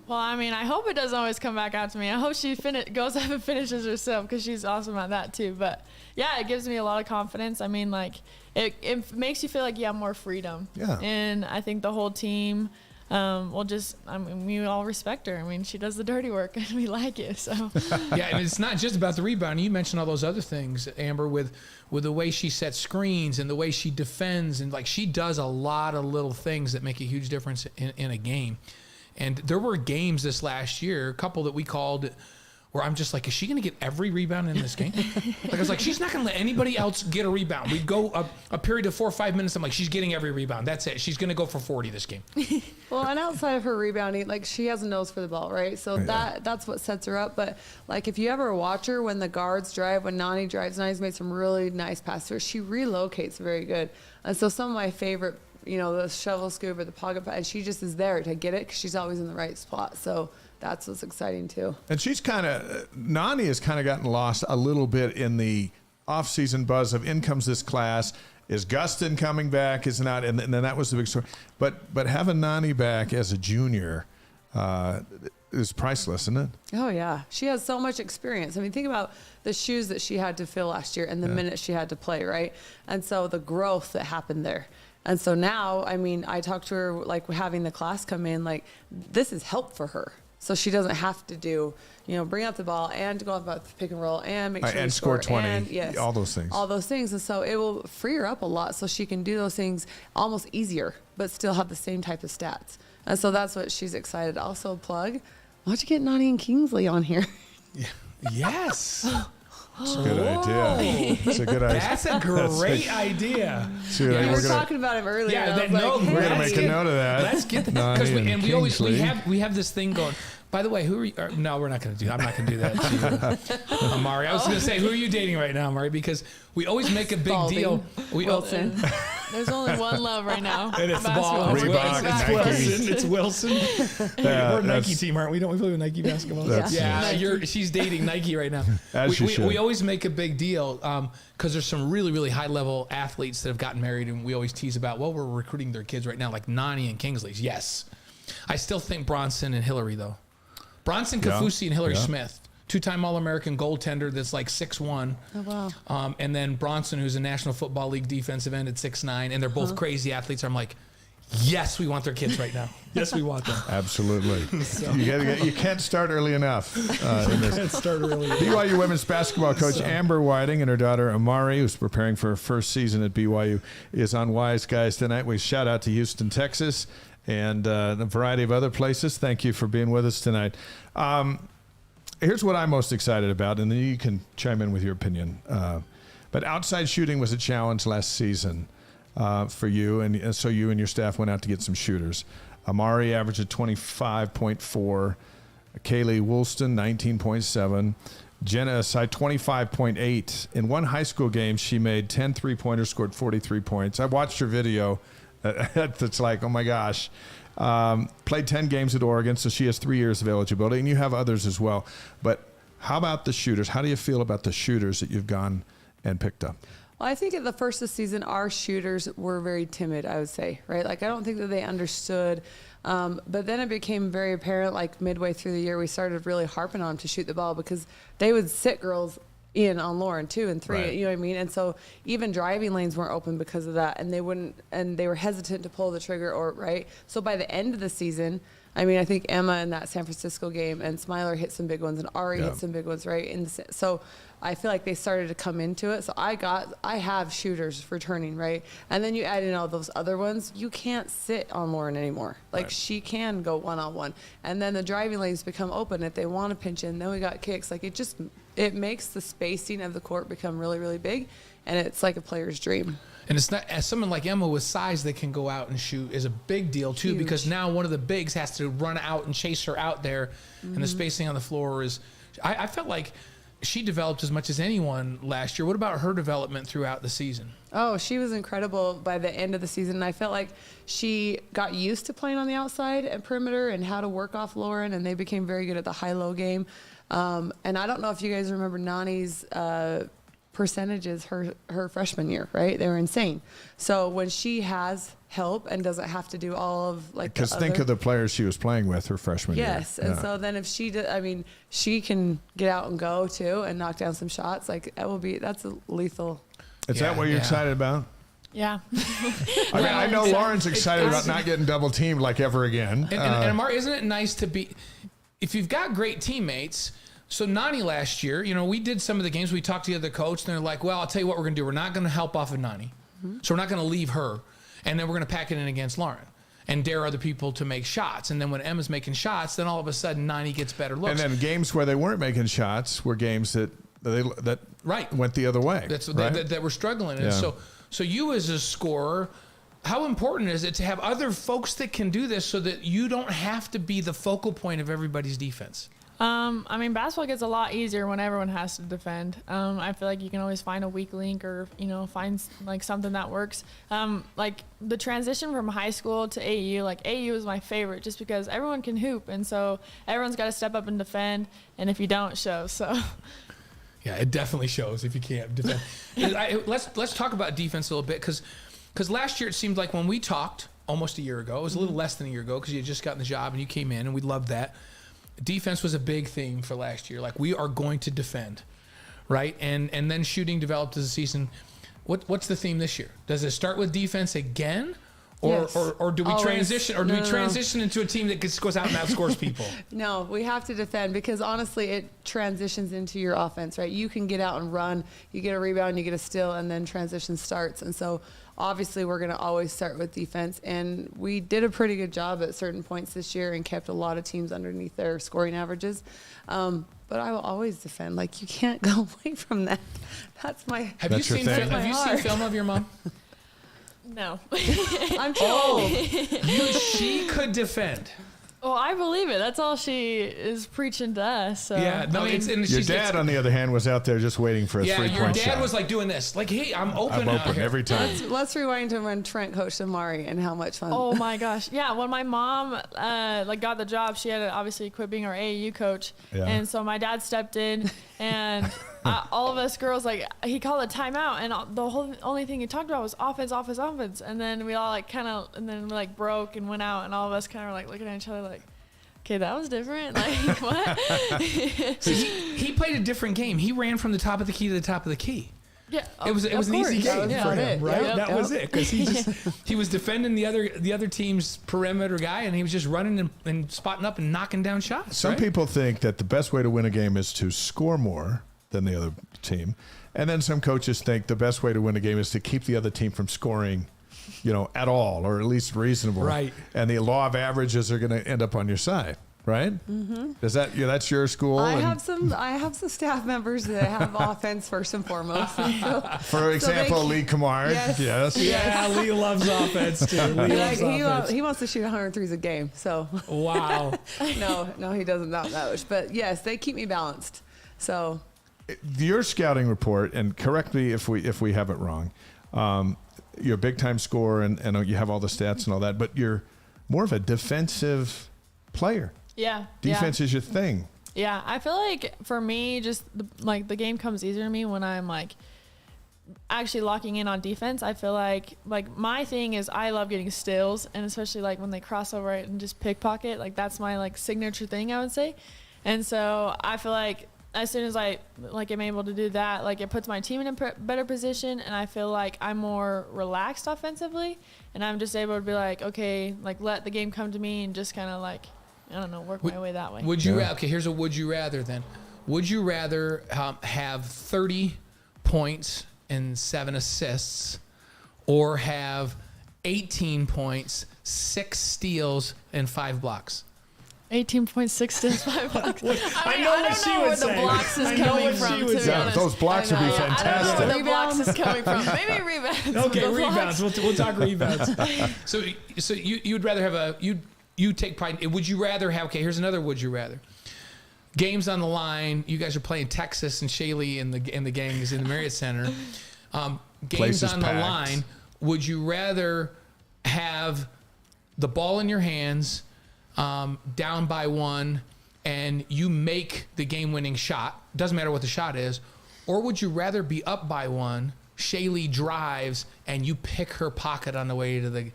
Well, I mean, I hope it doesn't always come back out to me. I hope she goes up and finishes herself, because she's awesome at that too. But yeah, it gives me a lot of confidence. I mean, like, it makes you feel like you have more freedom. Yeah. And I think the whole team we all respect her. I mean, she does the dirty work and we like it. So yeah, and it's not just about the rebound. You mentioned all those other things, Amber, with the way she sets screens and the way she defends, and like, she does a lot of little things that make a huge difference in a game. And there were games this last year, a couple that we called, where I'm just like, is she going to get every rebound in this game? Like, I was like, she's not going to let anybody else get a rebound. We'd go a period of 4 or 5 minutes. I'm like, she's getting every rebound. That's it. She's going to go for 40 this game. Well, and outside of her rebounding, like, she has a nose for the ball, right? So that's what sets her up. But, like, if you ever watch her when the guards drive, when Nani drives, Nani's made some really nice passes to her. She relocates very good. And so some of my favorite, the shovel scoop or the pocket pass, she just is there to get it because she's always in the right spot. So that's what's exciting too. And she's Nani has kind of gotten lost a little bit in the off-season buzz of in comes this class. Is Gustin coming back? Is not? And then that was the big story. But having Nani back as a junior is priceless, isn't it? Oh, yeah. She has so much experience. I mean, think about the shoes that she had to fill last year and the minutes she had to play, right? And so the growth that happened there. And so now, I mean, I talked to her, like, having the class come in, like, this is help for her. So she doesn't have to do, bring up the ball and go about the pick and roll and make sure and score 20, and, all those things. All those things. And so it will free her up a lot so she can do those things almost easier, but still have the same type of stats. And so that's what she's excited. Also, plug, why don't you get Nani and Kingsley on here? Yeah. Yes. It's a good idea. It's a good idea. That's a great idea. We were talking about him earlier. Yeah, we're going to make a note of that. Let's get that. Because we have this thing going. By the way, who are you? No, we're not going to do that. I'm not going to do that to you, Amari. I was going to say, who are you dating right now, Amari? Because we always make a big deal. Wilson. There's only one love right now. And it's the ball. Reebok, It's Wilson. We're a Nike team, aren't we? Don't we play with Nike basketball? She's dating Nike right now. We always make a big deal because there's some really, really high-level athletes that have gotten married, and we always tease about, we're recruiting their kids right now, like Nani and Kingsley's. Yes. I still think Bronson and Hillary, though. Bronson Kaufusi and Hillary Smith. 2-time All-American goaltender that's like 6'1". Oh, wow. And then Bronson, who's a National Football League defensive end at 6'9", and they're both crazy athletes. I'm like, yes, we want their kids right now. Yes, we want them. Absolutely. So. You can't start early enough. Can't start early enough. BYU women's basketball coach Amber Whiting and her daughter Amari, who's preparing for her first season at BYU, is on Wise Guys tonight. We shout out to Houston, Texas, and a variety of other places. Thank you for being with us tonight. Here's what I'm most excited about, and then you can chime in with your opinion. But outside shooting was a challenge last season for you, and so you and your staff went out to get some shooters. Amari averaged at 25.4, Kaylee Woolston 19.7, Jenna Sy 25.8. In one high school game, she made 10 3-pointers, scored 43 points. I watched her video. It's like, oh my gosh. Played 10 games at Oregon, so she has 3 years of eligibility, and you have others as well. But how about the shooters? How do you feel about the shooters that you've gone and picked up? Well, I think at the first of the season, our shooters were very timid, I would say, right? Like, I don't think that they understood. But then it became very apparent, like midway through the year, we started really harping on them to shoot the ball because they would sit girls in on Lauren 2 and 3, Right. you know what I mean? And so even driving lanes weren't open because of that, and they were hesitant to pull the trigger right. So by the end of the season, I mean, I think Emma in that San Francisco game and Smiler hit some big ones and Ari hit some big ones, right? So I feel like they started to come into it. So I have shooters returning, right? And then you add in all those other ones, you can't sit on Lauren anymore. Like she can go one-on-one. And then the driving lanes become open if they want to pinch in. Then we got kicks. Like it makes the spacing of the court become really, really big. And it's like a player's dream. And it's not, as someone like Emma with size that can go out and shoot is a big deal too, because now one of the bigs has to run out and chase her out there, and the spacing on the floor is. I felt like she developed as much as anyone last year. What about her development throughout the season? Oh, she was incredible by the end of the season. And I felt like she got used to playing on the outside and perimeter and how to work off Lauren, and they became very good at the high-low game. And I don't know if you guys remember Nani's percentages her freshman year, right? They were insane. So when she has help and doesn't have to do all of like because think of the players she was playing with her freshman year. Yes, and so then if she did, I mean, she can get out and go too and knock down some shots. Like that's a lethal. Is that what you're excited about? Yeah. I mean, I know Lauren's excited about not getting double teamed like ever again. And Amar, isn't it nice to be, if you've got great teammates? So Nani last year, we did some of the games. We talked to the other coach, and they're like, well, I'll tell you what we're going to do. We're not going to help off of Nani. So we're not going to leave her. And then we're going to pack it in against Lauren and dare other people to make shots. And then when Emma's making shots, then all of a sudden Nani gets better looks. And then games where they weren't making shots were games that went the other way. That were struggling. And so you as a scorer, how important is it to have other folks that can do this so that you don't have to be the focal point of everybody's defense? I mean, basketball gets a lot easier when everyone has to defend. I feel like you can always find a weak link or, find like something that works. Like the transition from high school to AU, like AU is my favorite just because everyone can hoop. And so everyone's got to step up and defend. And if you don't, it shows. So. Yeah, it definitely shows if you can't defend. Let's talk about defense a little bit because last year it seemed like when we talked almost a year ago, it was a little less than a year ago because you had just gotten the job and you came in and we loved that. Defense was a big theme for last year. Like, we are going to defend, right? And then shooting developed as a season. What's the theme this year? Does it start with defense again? Or do we transition? Or do we transition into a team that just goes out and outscores people? No, we have to defend because honestly, it transitions into your offense, right? You can get out and run, you get a rebound, you get a steal, and then transition starts. And so obviously we're going to always start with defense. And we did a pretty good job at certain points this year and kept a lot of teams underneath their scoring averages. But I will always defend. Like, you can't go away from that. That's my. Have you seen film of your mom? No. I'm too old. She could defend. Well, I believe it. That's all she is preaching to us. So. Yeah, no, your dad, on the other hand, was out there just waiting for a three-point shot. Your dad was like doing this, like, "Hey, I'm open out here." Every time. Let's rewind to when Trent coached Amari and how much fun. Oh my gosh, yeah. When my mom got the job, she had to obviously quit being our AAU coach, and so my dad stepped in, and all of us girls, like, he called a timeout, and the only thing he talked about was offense, and then we all we broke and went out, and all of us kind of like looking at each other like, okay, that was different. Like, what? he played a different game. He ran from the top of the key to the top of the key. Yeah, it was an easy game for him, right? Yep. That was it, because he was defending the other team's perimeter guy, and he was just running and spotting up and knocking down shots. Some people think that the best way to win a game is to score more than the other team, and then some coaches think the best way to win a game is to keep the other team from scoring, at all, or at least reasonable. Right. And the law of averages are going to end up on your side, right? Mm-hmm. Is that that's your school? I have some staff members that have offense first and foremost. And so, for example, Lee Kamar. Yes. Yeah, Lee loves offense too. He wants to shoot 100 threes a game. So. Wow. No, he doesn't that much. But yes, they keep me balanced. So. Your scouting report, and correct me if we have it wrong. You're a big-time scorer, and you have all the stats and all that, but you're more of a defensive player. Yeah. Defense is your thing. Yeah, I feel like for me, just the game comes easier to me when I'm like actually locking in on defense. I feel like my thing is I love getting steals, and especially like when they cross over it and just pickpocket, like that's my like signature thing, I would say. And so I feel like as soon as I am able to do that, like it puts my team in a better position, and I feel like I'm more relaxed offensively, and I'm just able to be like, okay, like let the game come to me and just kind of like, I don't know, work my way that way. Would you? Okay, here's a would you rather then. Would you rather have 30 points and 7 assists, or have 18 points, 6 steals, and 5 blocks? 18.6 steals, 5 blocks. I know what she would say. I don't know where the blocks is I know coming what from. she would To say. be Yeah, honest. those blocks would be I don't know fantastic. where the blocks is coming from. Maybe rebounds. Okay, The rebounds. blocks. We'll talk rebounds. So you'd rather have you take pride. Would you rather have? Okay, here's another would you rather. Games on the line. You guys are playing Texas and Shaley and the gang is in the Marriott Center. Games Place is on packed. the line. Would you rather have the ball in your hands, down by 1, and you make the game-winning shot? Doesn't matter what the shot is. Or would you rather be up by 1? Shaley drives and you pick her pocket on the way to the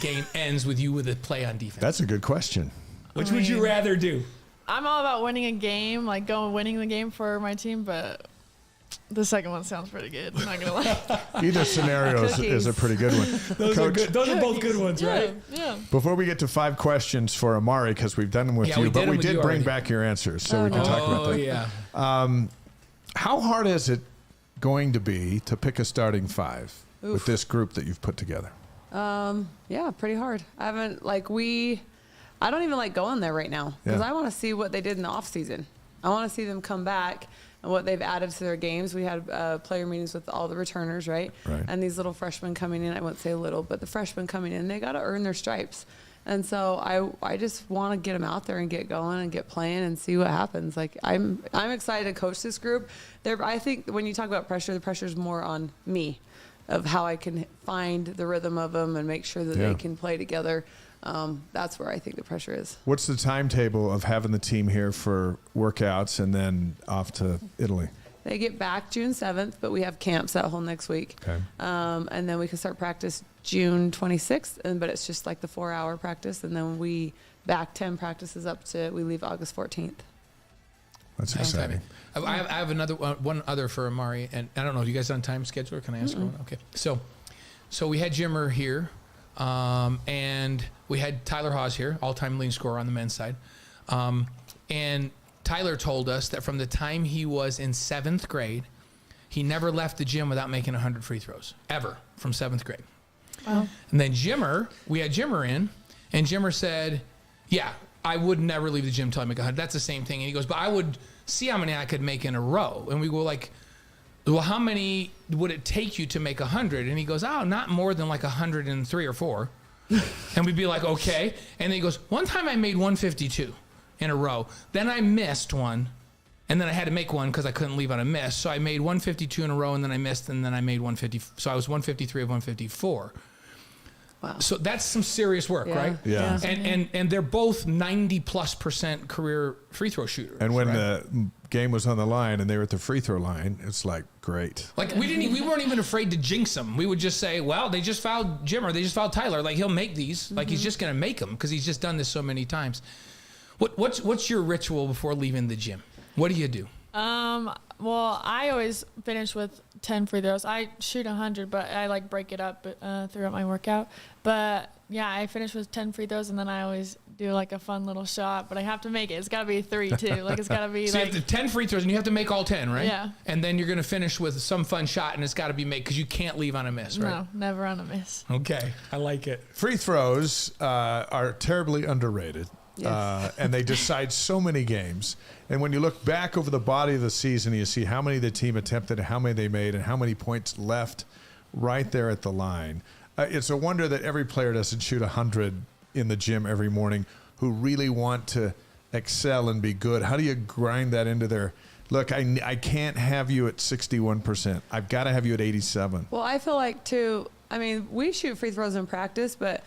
game ends with you with a play on defense. That's a good question. Which would you rather do? I'm all about winning a game, like winning the game for my team, but the second one sounds pretty good. I'm not gonna lie. Either scenario is a pretty good one. Those are Coach, good. Those are both good ones, right? Yeah. before we get to 5 questions for Amari, because we've done them with Yeah, you, we did but them we with did you bring already. back your answers, so we can no. talk about Oh that. yeah. How hard is it going to be to pick a starting 5 with this group that you've put together? Yeah, pretty hard. I don't even like going there right now because Yeah. I want to see what they did in the off season. I want to see them come back and what they've added to their games. We had player meetings with all the returners, right? Right. And these little freshmen coming in, I won't say little, but the freshmen coming in, they got to earn their stripes. And so I just want to get them out there and get going and get playing and see what happens. Like I'm excited to coach this group. I think when you talk about pressure, the pressure is more on me, of how I can find the rhythm of them and make sure that Yeah. they can play together. That's where I think the pressure is. What's the timetable of having the team here for workouts and then off to Italy? They get back June 7th, but we have camps that whole next week. Okay. And then we can start practice June 26th, but it's just like the 4-hour practice. And then we back 10 practices we leave August 14th. That's exciting. I have another one other for Amari, and I don't know. Do you guys on time schedule? Or can I ask one? Okay. So we had Jimmer here, and we had Tyler Hawes here, all-time leading scorer on the men's side, and Tyler told us that from the time he was in 7th grade, he never left the gym without making 100 free throws, ever, from 7th grade. Wow. And then we had Jimmer in, and Jimmer said, yeah, I would never leave the gym till I make 100. That's the same thing. And he goes, but I would see how many I could make in a row. And we go like, well, how many would it take you to make 100? And he goes, oh, not more than like 103 or 4. And we'd be like, okay. And then he goes, one time I made 152 in a row. Then I missed one. And then I had to make one because I couldn't leave on a miss. So I made 152 in a row, and then I missed, and then I made 150. So I was 153 of 154. Wow. So that's some serious work, Yeah. right? Yeah. And they're both 90+% career free throw shooters. And when right? the game was on the line and they were at the free throw line, it's like, great. Like we weren't even afraid to jinx them. We would just say, well, they just fouled Jim or they just fouled Tyler. Like he'll make these. Like he's just gonna make them because he's just done this so many times. What's your ritual before leaving the gym? What do you do? Well, I always finish with 10 free throws. I shoot 100, but I like break it up throughout my workout. But yeah, I finish with 10 free throws, and then I always do like a fun little shot. But I have to make it. It's got to be 3 too. Like it's got to be So like you have to 10 free throws, and you have to make all 10, right? Yeah. And then you're gonna finish with some fun shot, and it's got to be made because you can't leave on a miss, right? no, never on a miss. Okay, I like it. Free throws are terribly underrated. Yes. And they decide so many games. And when you look back over the body of the season, you see how many the team attempted, how many they made, and how many points left right there at the line. It's a wonder that every player doesn't shoot 100 in the gym every morning who really want to excel and be good. How do you grind that into their look? I can't have you at 61%. I've got to have you at 87. Well, I feel like too, I mean, we shoot free throws in practice, but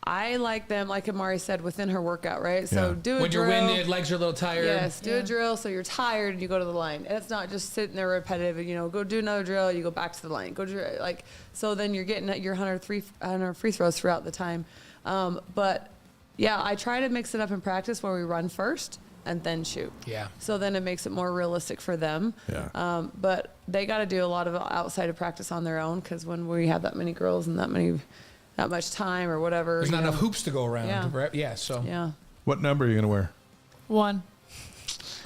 I like them, like Amari said, within her workout, right? So Yeah. do a When drill. you're winded, legs are a little tired. Yes, do a drill so you're tired and you go to the line. And it's not just sitting there repetitive, go do another drill, you go back to the line. So then you're getting at your 100 free throws throughout the time. But yeah, I try to mix it up in practice where we run first and then shoot. Yeah. So then it makes it more realistic for them. Yeah. But they got to do a lot of outside of practice on their own, because when we have that many girls and that much time or whatever, There's not you enough know. hoops to go around. Yeah. Right? Yeah. So Yeah. What number are you going to wear? 1.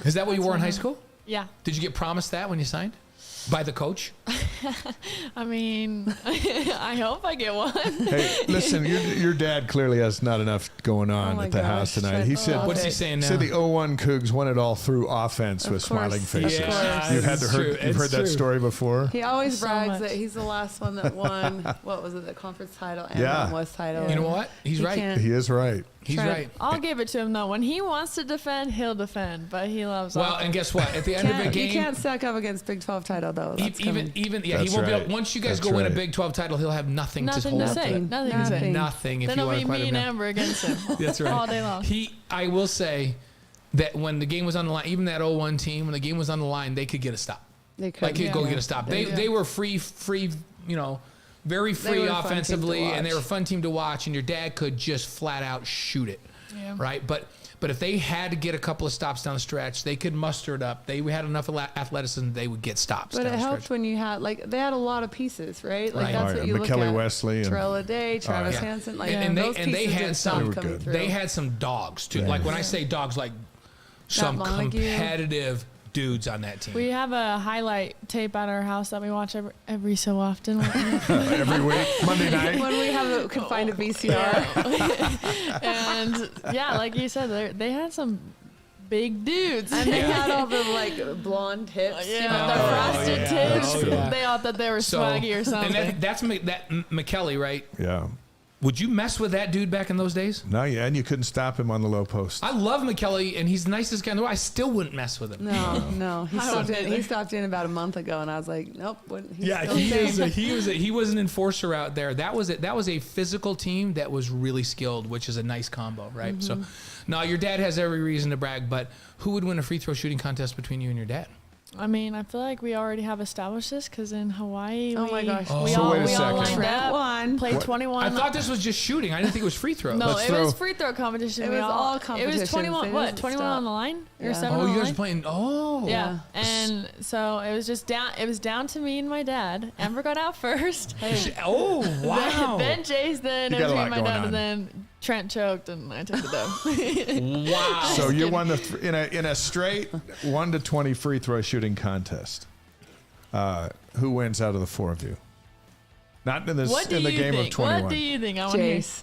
is that what you wore in high school? Yeah. Did you get promised that when you signed by the coach? I mean, I hope I get one. Hey, listen, your dad clearly has not enough going on Oh my at the house gosh, tonight. He said, Trent, What's he saying now? said the 01 Cougs won it all through offense with course. smiling faces. Of course. You've It's true. you've heard It's that true. story before. He always So brags much. that he's the last one that won. What was it? The conference title and Yeah. Mountain West title. You know what? He's He right. can't- He is right. He's Trent, right. I'll give it to him though. When he wants to defend, he'll defend, but he loves Well, offense. and guess what? At the end of the You game, can't stack up against Big 12 title though. That's coming. even yeah, That's he won't be right. able, once you guys That's go win a right. Big 12 title, he'll have nothing to Nothing hold to up say. to. Nothing to say. Nothing. Nothing if Then you it'll want be to fight me him and now. Amber against him That's right. all day long. I will say that when the game was on the line, even that 01 team, when the game was on the line, they could get a stop. They could. Like he'd go Yeah. get a stop. They They do. were free, you know, very They free were a fun team to offensively, and they were a watch. fun team to watch. And your dad could just flat out shoot it, Yeah. right? But if they had to get a couple of stops down the stretch, they could muster it up. They had enough athleticism; they would get stops. But down it the helped stretch. when you had, like, they had a lot of pieces, right? Like, Right. that's Oh, yeah. what you look McKelly at. Wesley and- Terrell Day, Travis Yeah. Hansen. Like, And those they pieces had did some- stop They were coming good. through. They had some dogs too. Yeah. Like when I say dogs, like some Montague. competitive dudes on that team. We have a highlight tape at our house that we watch every so often. Every week, Monday night. when we can find a VCR. And yeah, like you said, they had some big dudes. And they had all the, like, blonde hips. you Yeah, know? the frosted yeah. tips. Oh, yeah. They all thought they were swaggy or something. And that's McKelly, right? Yeah. Would you mess with that dude back in those days? No, yeah, and you couldn't stop him on the low post. I love McKelly, and he's the nicest guy in the world. I still wouldn't mess with him. No. He I stopped wouldn't in. He either. stopped in about a month ago, and I was like, nope. He's Yeah, still same. He was an enforcer out there. That was a physical team that was really skilled, which is a nice combo, right? So, now your dad has every reason to brag, but who would win a free throw shooting contest between you and your dad? I mean, I feel like we already have established this because in Hawaii, Oh my gosh. we So all, wait a we all second. lined Trent up, won. played What? 21. I thought this was just shooting. I didn't think it was free throw. No, Let's it was throw- free throw competition. It We was all It competitions. was 21. They What? didn't 21 stop. on the line or Yeah. 7 Oh, on you the guys line? are playing. Oh, Yeah, and so it was just down. It was down to me and my dad. Amber got out first. Oh, wow. Then Jace. Then You it got was a me lot and my going dad, on. and then Trent choked, and I took the dub. Wow. So you won in a straight 1 to 20 free throw shooting contest. Who wins out of the four of you? Not in What do in the you game think? of 21. What do you think? I want to hear. Jace.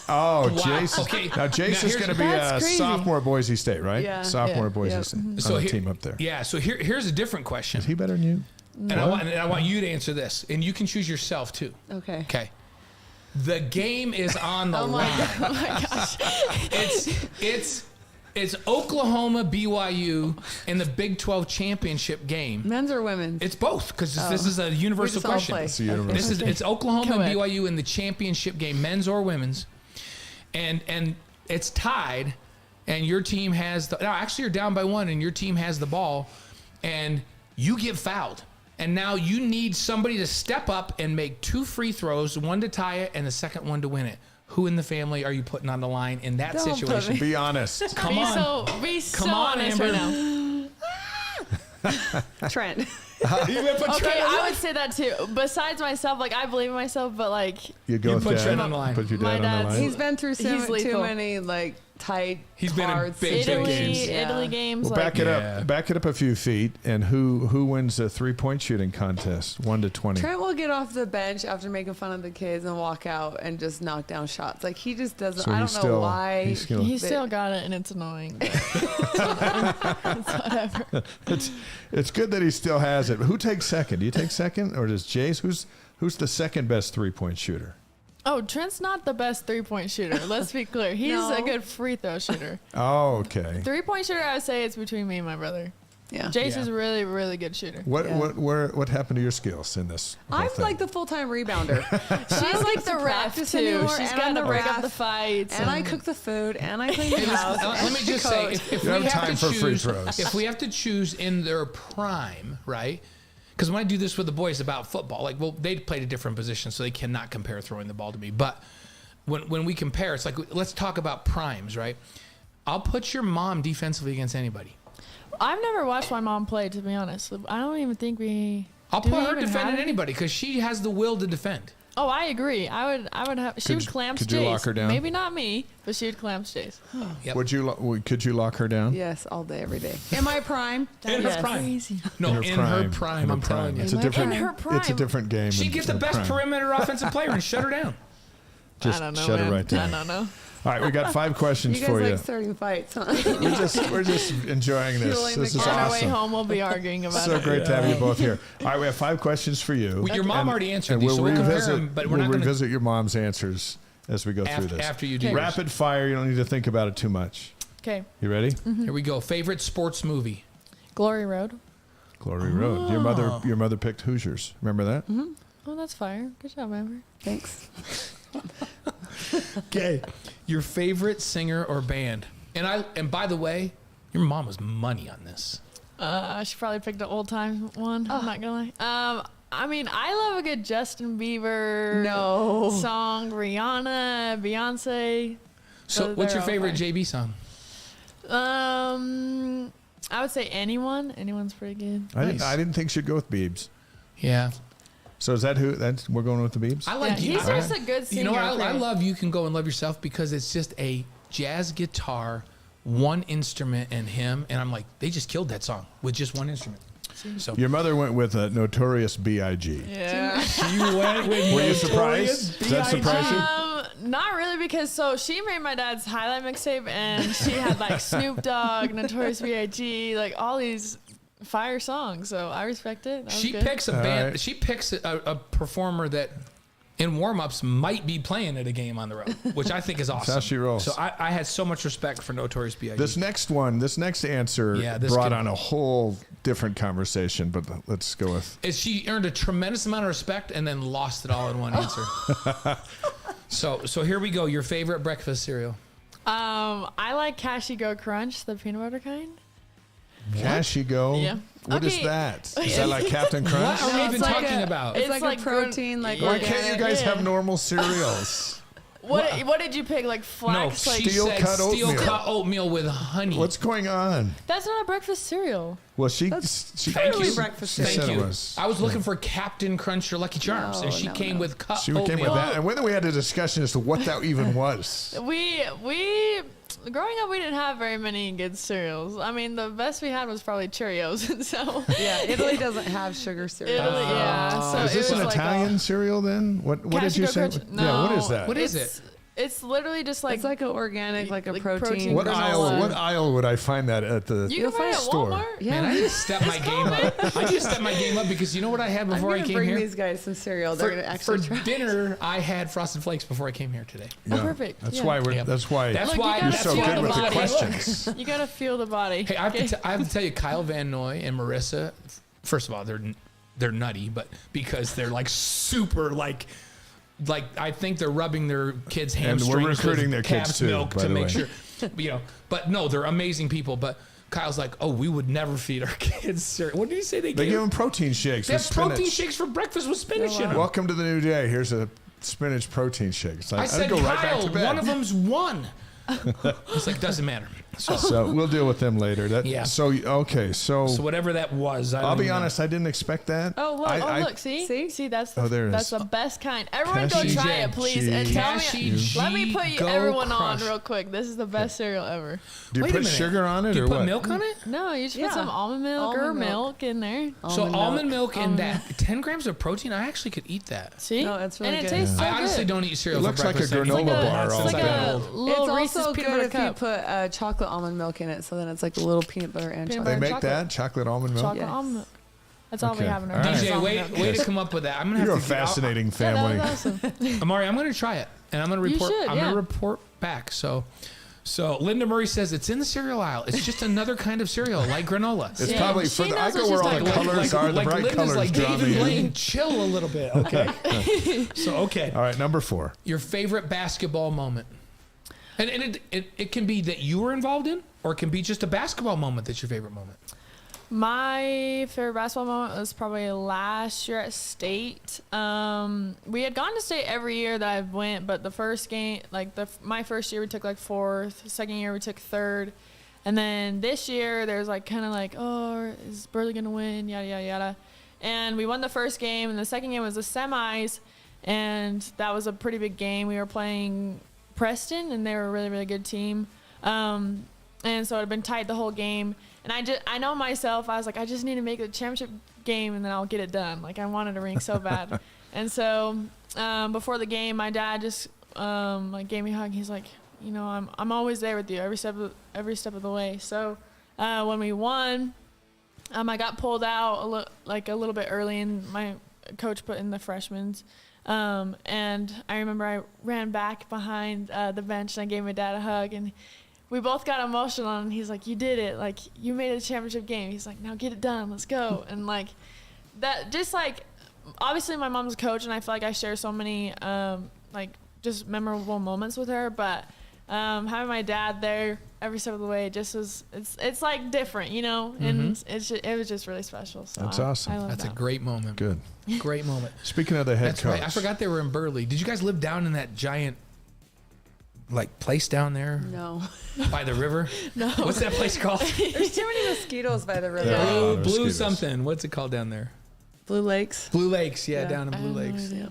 Oh, Wow. Jace. Okay. Now Jace Now is here's- going to be That's a crazy. sophomore at Boise State, right? Yeah. Sophomore Yeah. at Boise Yeah. State on So the here- team up there. Yeah. So here's a different question, Is he better than you? and I want you to answer this, and you can choose yourself too. Okay. Okay. The game is on the Oh my line. Oh my gosh! It's Oklahoma BYU in the Big 12 championship game. Men's or women's? It's both because this is a universal just all question. play. It's a universal. It's Oklahoma Go and ahead. BYU in the championship game, men's or women's, and it's tied, and your team has the. Now, actually, you're down by one, and your team has the ball, and you get fouled, and now you need somebody to step up and make 2 free throws, one to tie it, and the second one to win it. Who in the family are you putting on the line in that Don't put situation? me- Be honest. Come Be on. so on, honest Amber. right now. Trent. You gonna put Okay, Trent on I the would say that too. Besides myself, like I believe in myself, but like You go You with put dad. Trent on the line. Put your My dad on the dad's- line. He's been through He's too lethal. many, like, tight, He's been in hard big situations. games. Italy games. Well, like back it Yeah. up. Back it up a few feet. And who wins the 3-point shooting contest? 1 to 20. Trent will get off the bench after making fun of the kids and walk out and just knock down shots. Like, he just doesn't. So I he's don't know still, why. he's still, He's still got it, and it's annoying. But it's whatever. it's good that he still has it. Who takes second? Do you take second, or does Jace? Who's the second best 3-point shooter? Oh, Trent's not the best 3-point shooter. Let's be clear. He's No. a good free throw shooter. Oh, okay. 3-point shooter, I would say it's between me and my brother. Yeah. Jace Yeah. is really, really good shooter. What Yeah. what happened to your skills in this? whole I'm thing? like the full-time rebounder. She's like the ref practice too. anymore, She's and got I'm to the break up ref, the fights. and I cook the food, and I clean the Hey, house. listen, let and me I just say, coach. if You we have have time to for free choose, throws. if we have to choose in their prime, right? Because when I do this with the boys about football, like, well, they played a different position, so they cannot compare throwing the ball to me. But when we compare, it's like, let's talk about primes, right? I'll put your mom defensively against anybody. I've never watched my mom play, to be honest. I don't even think we. I'll do put we her even defending have- anybody because she has the will to defend. Oh, I agree. I would have. She would clamp could you Jace. lock her down? Maybe not me, but she would clamp Jace. Yep. Could you lock her down? Yes, all day, every day. In my prime. In her yes. prime. No, in her prime. I'm telling you. It's a In different. her prime. It's a different game. She'd get the best perimeter offensive player and shut her down. Just I don't know. shut her man. right down. I don't know. All right, we got 5 questions You guys for like you. starting fights, huh? We're just enjoying this. Fueling This the is On our way awesome. home, we'll be arguing about So it. great to have you both here. All right, we have 5 questions for you. Well, your mom And- already answered and these, so we'll compare revisit, them, but we're we'll not going to revisit your mom's answers as we go through this. after you do yours. Rapid fire. You don't need to think about it too much. Okay. You ready? Here we go. Favorite sports movie? Glory Road. Glory Road. Your mother picked Hoosiers. Remember that? Oh, that's fire. Good job, Amber. Thanks. Okay. Your favorite singer or band? And by the way, your mom was money on this. She probably picked an old time one. I'm not gonna lie. I mean, I love a good Justin Bieber song, Rihanna, Beyonce. So, Those what's are your all favorite fine. JB song? I would say anyone. Anyone's pretty good. Nice. I didn't think she'd go with Biebs. Yeah. So is that who? We're going with the Biebs. I like Yeah, you. he's just a good singer. You know what? I okay. love You Can Go and Love Yourself because it's just a jazz guitar, one instrument, and him. And I'm like, they just killed that song with just one instrument. So Your mother went with a Notorious B.I.G. Yeah. She went with Were you Notorious surprised? Does that B.I.G.. surprise you? Not really, because she made my dad's highlight mixtape, and she had like Snoop Dogg, Notorious B.I.G., like all these fire songs. So I respect it. That was she good. picks a band. right. She picks a performer that in warm-ups might be playing at a game on the road, which I think is awesome. how she rolls. So I had so much respect for Notorious B.I.G. This next answer Yeah, this brought could- on a whole different conversation, but let's go with. She earned a tremendous amount of respect and then lost it all in one answer. So here we go. Your favorite breakfast cereal? I like Cashy Go Crunch, the peanut butter kind. Cash you go. Yeah. What is Okay. that? Is that like Captain Crunch? What are we No, even it's like talking a- about? It's like a grown- protein, like Why organic. can't you guys Yeah. have normal cereals? What did you pick? Like No, flax? like she Steel said cut steel oatmeal. cut oatmeal with honey. What's going on? that's not a breakfast cereal. Well, she Thank Totally you. breakfast She Thank said it you. was. I was looking for Captain Crunch or Lucky Charms, and she No, came no. with cut She oatmeal. came with that, and then we had a discussion as to what that even was. We growing up, we didn't have very many good cereals. I mean, the best we had was probably Cheerios, and so Yeah, Italy doesn't have sugar cereal. Italy, yeah. So Is it this was an like Italian cereal then? What did Cashew you Go say? Crunch? Yeah, what is No, that? What is it's- it? It's literally just like It's like an organic, like a like protein. protein What granola. aisle? What aisle would I find that at the? you You'll can find it find at store. Walmart. Yeah. Man, I just stepped my game up. I just stepped my game up because you know what I had I'm before I gonna came bring here? these guys some cereal. They're For, gonna actually for try. dinner, I had Frosted Flakes before I came here today. Yeah. perfect. That's Yeah. why we're. Yep. That's why That's Look, you why gotta you're that's so feel why good the with the body. questions. You gotta feel the body. Hey, I have to tell you, Kyle Van Noy and Marissa. First of all, they're nutty, but because they're like super like I think they're rubbing their kids' And hamstrings. we're recruiting with their kids calf's too, milk by to the make way. sure, But no, they're amazing people. But Kyle's like, oh, we would never feed our kids cereal. What did he say they They gave? give them protein shakes They with have spinach. protein shakes for breakfast with spinach in them. Welcome to the new day. Here's a spinach protein shake. It's like, I I'd said, go right back Kyle, to bed. one of them's one. It's like doesn't matter. So we'll deal with them later. Yeah. So okay. So So whatever that was, I I'll don't be know. honest. I didn't expect that. Oh look! I, look! See, that's the, Oh, there it that's is. the best kind. Everyone, go Cashew try it, please, and tell Cashew me. G Let me put Go everyone on Crush. real quick. This is the best cereal ever. Do you Wait a put minute. sugar on it Do you or put what? milk on it? No, you just Yeah. put some almond milk or Almond milk. milk in there. So almond milk and Almond that 10 grams of protein, I actually could eat that. See? No, it's really and it good. tastes so I honestly good. don't eat cereal. It for looks like a breakfast anymore. granola bar It's all like day. a It's little Reese's also peanut good butter if you cup. put chocolate almond milk in it, so then it's like a little peanut butter and Peanut chocolate. They butter make chocolate. that chocolate almond milk. Chocolate Yes. almond milk. That's all Okay. we have in our All right. house. DJ, Almond way milk. to come up with that. I'm gonna You're a have to fascinating Yeah, family. that was awesome. Amari, I'm gonna try it, and I'm gonna You report. should, I'm yeah. gonna report back. So Linda Murray says it's in the cereal aisle. It's just another kind of cereal, like granola. It's Yeah. probably She for the, knows I what go she's where all talking the about. colors are. The bright Linda's colors like draw David me Blaine. in. Chill a little bit, okay? So okay, All right, number 4. your favorite basketball moment, and it can be that you were involved in, or it can be just a basketball moment that's your favorite moment. My favorite basketball moment was probably last year at state. We had gone to state every year that I went, but the first game, my first year we took like 4th, second year we took 3rd, and then this year there's like kind of like, oh, is Burley gonna win? Yada yada yada, and we won the first game, and the second game was the semis, and that was a pretty big game. We were playing Preston, and they were a really really good team. And so it had been tight the whole game. And I know myself, I was like, I just need to make the championship game and then I'll get it done. Like I wanted a ring so bad. And so before the game, my dad just like gave me a hug. He's like, you know, I'm always there with you every step of the way. So when we won, I got pulled out a little bit early, and my coach put in the freshmen. And I remember I ran back behind the bench and I gave my dad a hug, and we both got emotional, and he's like, you did it. Like, you made it a championship game. He's like, now get it done. Let's go. And, like, that just, like, obviously my mom's a coach, and I feel like I share so many, like, just memorable moments with her. But having my dad there every step of the way just was, it's like, different, you know? And it was just really special. So That's awesome. Mm-hmm. That's a great moment. Good. Great moment. Speaking of the head That's coach. right. I forgot they were in Burley. Did you guys live down in that giant, like, place down there No. by the river? No. What's that place called? There's too many mosquitoes by the river. Yeah. Blue mosquitoes. something. What's it called down there? Blue Lakes. Blue Lakes. Yeah, Yeah. down in I Blue have no Lakes. idea.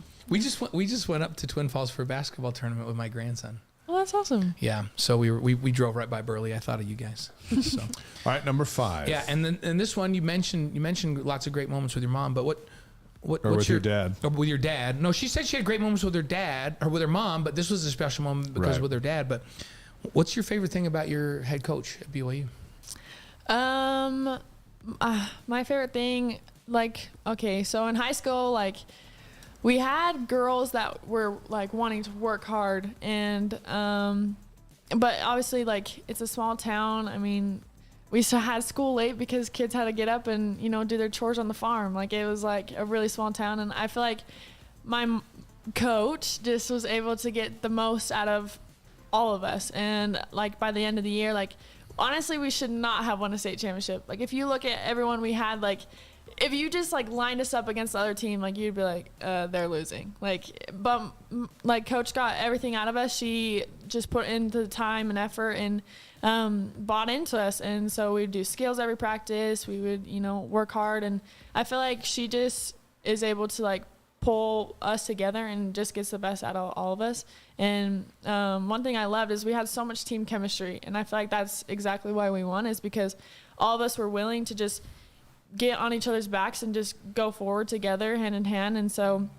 We just went up to Twin Falls for a basketball tournament with my grandson. Well, that's awesome. Yeah, so we drove right by Burley. I thought of you guys. So All right, number 5. yeah, and then and this one you mentioned lots of great moments with your mom, but what Or what's with your dad. Or with your dad? No, she said she had great moments with her dad or with her mom, but this was a special moment because Right. with her dad. But what's your favorite thing about your head coach at BYU? My favorite thing, like, okay, so in high school, like, we had girls that were like wanting to work hard, and but obviously, like, it's a small town. I mean, we still had school late because kids had to get up and, you know, do their chores on the farm. Like, it was like a really small town, and I feel like my coach just was able to get the most out of all of us. And like by the end of the year, like, honestly, we should not have won a state championship. Like, if you look at everyone we had, like, if you just like lined us up against the other team, like, you'd be like, they're losing. Like, but like, coach got everything out of us. She just put into the time and effort and bought into us. And so we'd do skills every practice. We would, you know, work hard. And I feel like she just is able to like pull us together and just gets the best out of all of us. And one thing I loved is we had so much team chemistry, and I feel like that's exactly why we won, is because all of us were willing to just get on each other's backs and just go forward together hand in hand. And so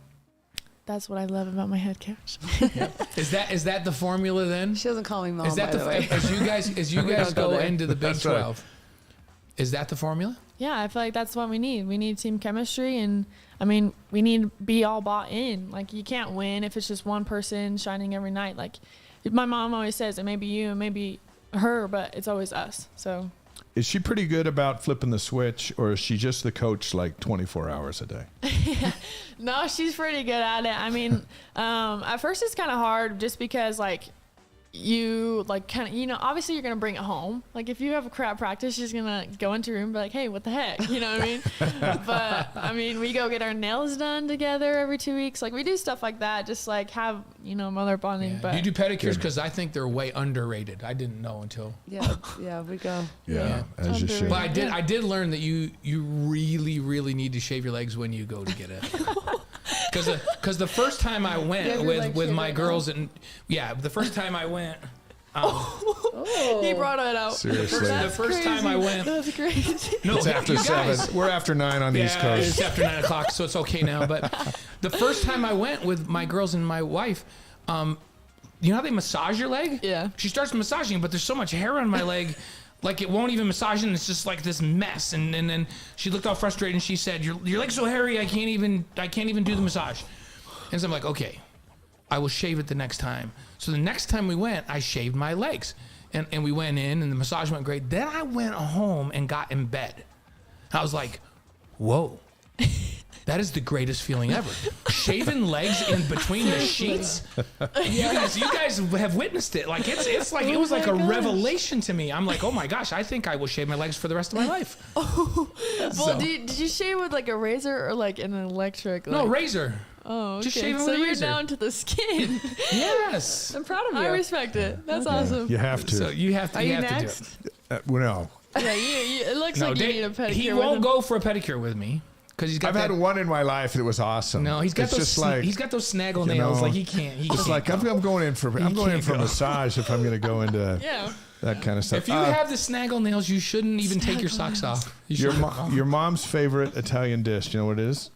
that's what I love about my head coach. Is that the formula then? She doesn't call me mom, Is that by the way. as you guys don't go go there. into the Big That's right. 12? Is that the formula? Yeah, I feel like that's what we need. We need team chemistry, and I mean, we need to be all bought in. Like, you can't win if it's just one person shining every night. Like, my mom always says, it may be you, it may be her, but it's always us. So Is she pretty good about flipping the switch, or is she just the coach like 24 hours a day? no, she's pretty good at it. I mean, at first it's kind of hard just because, like, you like kind of, you know, obviously you're gonna bring it home. Like, if you have a crap practice, she's gonna go into your room and be like, hey, what the heck, you know what I mean? But I mean, we go get our nails done together every 2 weeks. Like, we do stuff like that, just like have, you know, mother bonding. Yeah. But Do you do pedicures? Because I think they're way underrated. I didn't know until. Yeah, we go. Yeah, as you should. But I did learn that you really need to shave your legs when you go to get it. Because the first time I went Yeah, your legs with shaved my right girls, and the first time I went, he brought it out. Seriously. the first time I went, That's crazy. no, It's after you guys- 7. We're after 9 on the East Yeah, Coast. it's after 9 o'clock, so it's okay now. But the first time I went with my girls and my wife, you know how they massage your leg? Yeah. She starts massaging, but there's so much hair on my leg, like it won't even massage, and it's just like this mess. And then she looked all frustrated, and she said, "Your leg's so hairy, I can't even do the massage." And so I'm like, "Okay, I will shave it the next time." So the next time we went, I shaved my legs, and we went in, and the massage went great. Then I went home and got in bed. I was like, "Whoa." That is the greatest feeling ever. Shaving legs in between the sheets. You guys have witnessed it. Like it's like it was like a revelation to me. I'm like, oh my gosh, I think I will shave my legs for the rest of my life. Well, did you shave with like a razor or like an electric? No, like, razor. Oh, okay. Just shave it so with a you're razor. down to the skin. Yes. I'm proud of you. I respect it. That's awesome. You have to. So you have to. Are you you have next? to do it. Well, no. Yeah, it looks No, like you Dave, need a pedicure. he with won't him. go for a pedicure with me because he's got. I've that, had one in my life that was awesome. No, he's got it's those. just like, He's got those snaggle you nails. know, Like he can't. He it's can't like go. I'm going in for can't go. massage if I'm going to go into Yeah. that kind of stuff. If you have the snaggle nails, you shouldn't even take your socks off. You your shouldn't. your mom's favorite Italian dish, do you know what it is?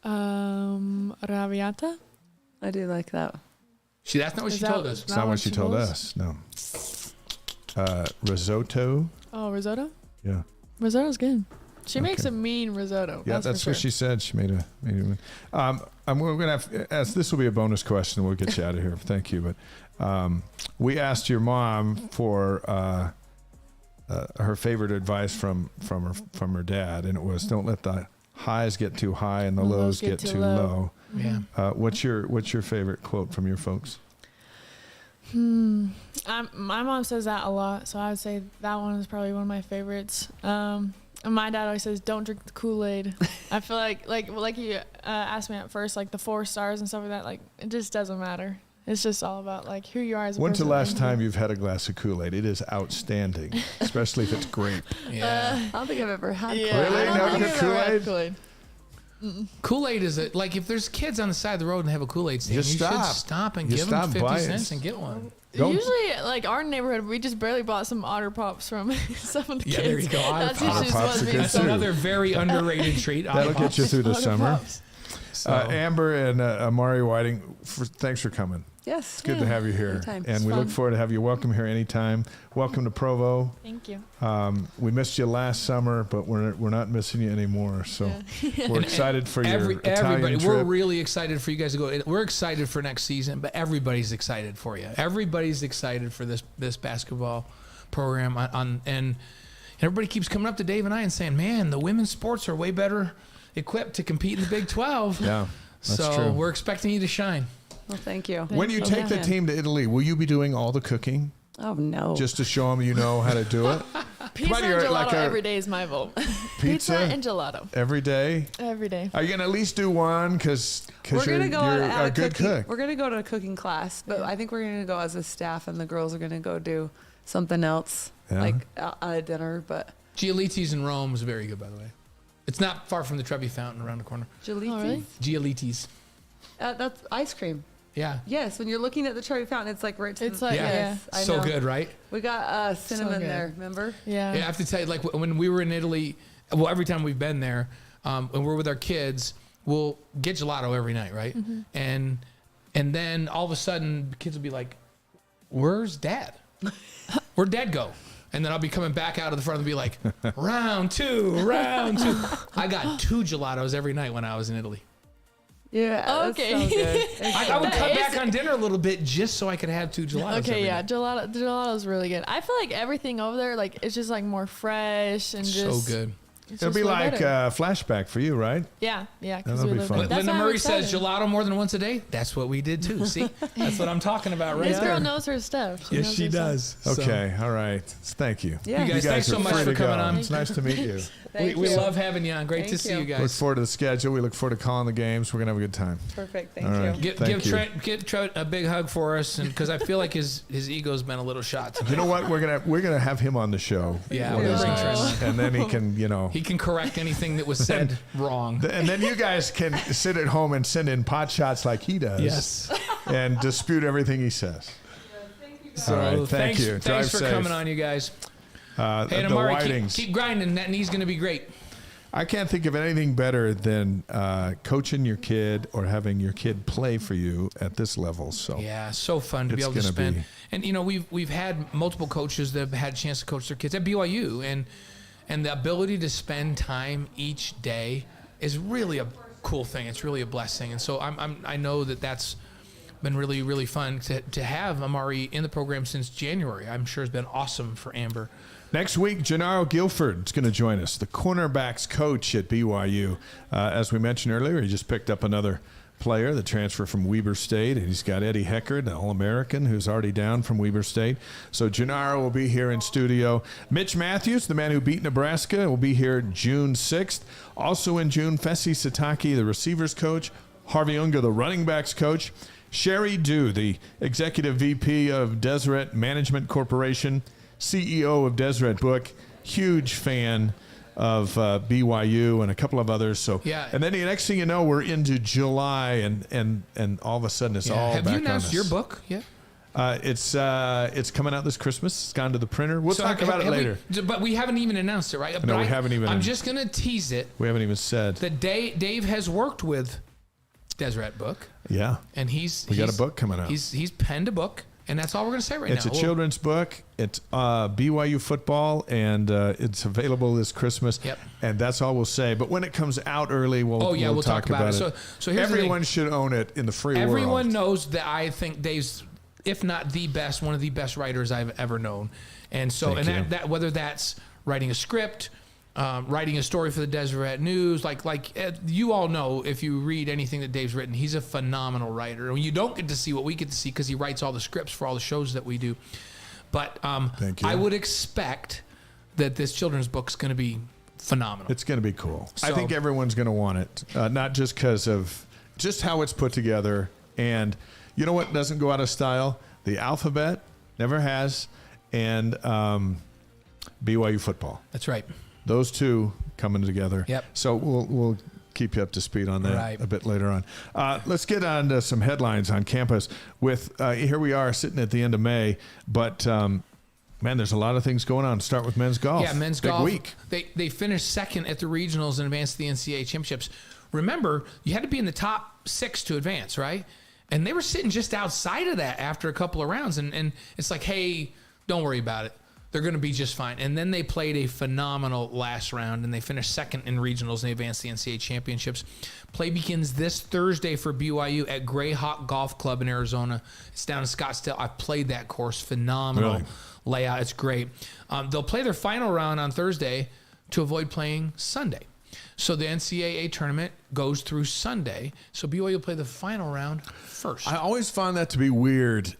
Raviata. I do like that. See, that's not what Is she that- told us. It's not what she told was? us. No. Risotto. Oh, risotto. Yeah. Risotto's good. She makes Okay. a mean risotto. Yeah, that's what she said. She made a. We're gonna have. As this will be a bonus question. We'll get you out of here. Thank you. But we asked your mom for her favorite advice from her dad, and it was don't let the highs get too high and the lows get too low. Yeah. What's your favorite quote from your folks? My mom says that a lot, so I would say that one is probably one of my favorites. And my dad always says, "Don't drink the Kool-Aid." I feel like you asked me at first, like the 4 stars and stuff like that. Like it just doesn't matter. It's just all about like who you are as a When's the person. last time you've had a glass of Kool-Aid? It is outstanding, especially if it's grape. Yeah. I don't think I've ever had Yeah, Really? I don't Never think had I've ever had Kool-Aid? Kool-Aid. Kool-Aid is like if there's kids on the side of the road and have a Kool-Aid stand, Just you should stop. stop and You give them stop 50 buying. cents and get one. Don't- Usually, like our neighborhood, we just barely bought some Otter Pops from some of the Yeah, kids. there you go. Otter That's Pops. usually Otter Pops supposed are to be good That's too. another very underrated treat. That'll get you through the Otter summer. Pops. Amber and Amari Whiting, thanks for coming. Yes. It's good to have you here. Anytime. And It's we fun. look forward to have you welcome here anytime. Welcome to Provo. Thank you. We missed you last summer, but we're not missing you anymore. So we're excited for your Italian everybody, trip. we're really excited for you guys to go. We're excited for next season, but everybody's excited for you. Everybody's excited for this basketball program. And everybody keeps coming up to Dave and I and saying, "Man, the women's sports are way better equipped to compete in the Big 12." Yeah, that's so true. we're expecting you to shine. Well, thank you. When you take the team to Italy, will you be doing all the cooking Oh no. just to show them you know how to do it? Pizza on, and you're gelato like a- every day is my vote. Pizza and gelato every day? every day. Are you gonna at least do one? Because we're you're, gonna go you're at a good cooking, cook. We're gonna go to a cooking class, but I think we're gonna go as a staff, and the girls are gonna go do something else, Yeah. like a dinner. But Giolitti's in Rome was very good, by the way. It's not far from the Trevi Fountain around the corner. Giolitti, Oh, really? Giolitti's. That's ice cream. Yeah. Yes, when you're looking at the Trevi Fountain, it's like right to It's the, like- yes, I So know. good, right? We got cinnamon good. there. Remember? Yeah. Yeah, I have to tell you, like when we were in Italy, well, every time we've been there, when we're with our kids, we'll get gelato every night, right? And then all of a sudden, the kids will be like, "Where's Dad? Where'd Dad go?" And then I'll be coming back out of the front and be like, round two. I got 2 gelatos every night when I was in Italy. Yeah. That's Okay. so good. I would cut Is- back on dinner a little bit just so I could have 2 gelatos. every Okay, yeah, night. gelato's really good. I feel like everything over there, like it's just like more fresh and So just good. It's It'll just be way like better. flashback for you, right? yeah. Because That'll we be live fun. there. That's Linda why I'm Murray says excited. gelato more than once a day. That's what we did too. See, that's what I'm talking about right This there. girl knows her stuff. Yes, knows she her does. stuff. Okay, all right. Thank you. Yeah. You guys, thanks so are much free for to coming go. on. It's nice to meet you. We love having you on. Great to Thank see you you. Look guys. forward to the schedule. We look forward to calling the games. We're gonna have a good time. Perfect. Thank All you. right. Give Thank you. Trent a big hug for us, and because I feel like his ego's been a little shot tonight. You know what? We're gonna have him on the show. Yeah, one we'll of these bring nights. Trent and then he can, He can correct anything that was said wrong. And then you guys can sit at home and send in pot shots like he does. Yes. And dispute everything he says. So All right, thank thanks, you. Drive Thanks for safe. coming on, you guys. Hey, The and Amari, Whitings. keep grinding. That knee's going to be great. I can't think of anything better than coaching your kid or having your kid play for you at this level. So Yeah, so fun to be It's able to gonna spend. be. And we've had multiple coaches that have had a chance to coach their kids at BYU, and the ability to spend time each day is really a cool thing. It's really a blessing, and so I know that's been really, really fun to have Amari in the program since January. I'm sure it's been awesome for Amber. Next week, Gennaro Guilford is going to join us, the cornerbacks coach at BYU. As we mentioned earlier, he just picked up another player, the transfer from Weber State, and he's got Eddie Heckard, an All-American, who's already down from Weber State. So Gennaro will be here in studio. Mitch Matthews, the man who beat Nebraska, will be here June 6th. Also in June, Fesi Sataki, the receivers coach, Harvey Unga, the running backs coach, Sherry Dew, the executive VP of Deseret Management Corporation, CEO of Deseret Book, huge fan of BYU and a couple of others. So yeah. And then the next thing you know, we're into July, and all of a sudden it's all Have back you on announced us. your book yet? It's coming out this Christmas. It's gone to the printer. We'll talk about it later. But we haven't even announced it, right? No, we haven't even. I'm just going to tease it. We haven't even said that Dave has worked with Deseret Book. Yeah. And we got a book coming out. He's penned a book, and that's all we're going to say right now. It's a children's book. It's BYU football, and it's available this Christmas. Yep. And that's all we'll say. But when it comes out early, we'll talk about it. So here's everyone should own it in the free world. Everyone knows that I think Dave's, if not the best, one of the best writers I've ever known. And so, that whether that's writing a script, writing a story for the Deseret News, like you all know, if you read anything that Dave's written, he's a phenomenal writer. And you don't get to see what we get to see because he writes all the scripts for all the shows that we do. But Thank you. I would expect that this children's book's going to be phenomenal. It's going to be cool. So, I think everyone's going to want it, not just because of just how it's put together. And you know what doesn't go out of style? The alphabet never has, and BYU football. That's right. Those two coming together. Yep. So we'll keep you up to speed on that a bit later on. Let's get on to some headlines on campus. With here we are sitting at the end of May, but man, there's a lot of things going on. Start with men's golf. Yeah, men's Big golf. Week. They finished second at the regionals and advanced to the NCAA championships. Remember, you had to be in the top 6 to advance, right? And they were sitting just outside of that after a couple of rounds, and it's like, hey, don't worry about it. They're going to be just fine. And then they played a phenomenal last round, and they finished second in regionals, and they advanced to the NCAA championships. Play begins this Thursday for BYU at Greyhawk Golf Club in Arizona. It's down in Scottsdale. I've played that course. Phenomenal layout. It's great. They'll play their final round on Thursday to avoid playing Sunday. So the NCAA tournament goes through Sunday. So BYU will play the final round first. I always found that to be weird.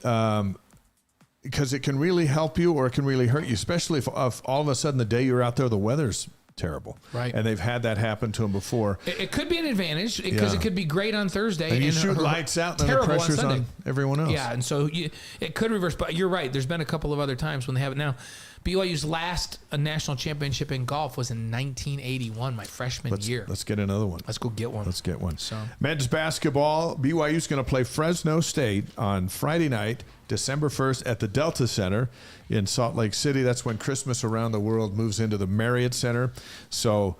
Because it can really help you or it can really hurt you, especially if all of a sudden the day you're out there, the weather's terrible. Right. And they've had that happen to them before. It could be an advantage because it could be great on Thursday. And you shoot lights out and the pressure's on everyone else. Yeah, and so it could reverse. But you're right. There's been a couple of other times when they have it now. BYU's last national championship in golf was in 1981, my freshman year. Let's get another one. Let's go get one. Let's get one. So men's basketball, BYU's going to play Fresno State on Friday night, December 1st at the Delta Center in Salt Lake City. That's when Christmas Around the World moves into the Marriott Center. So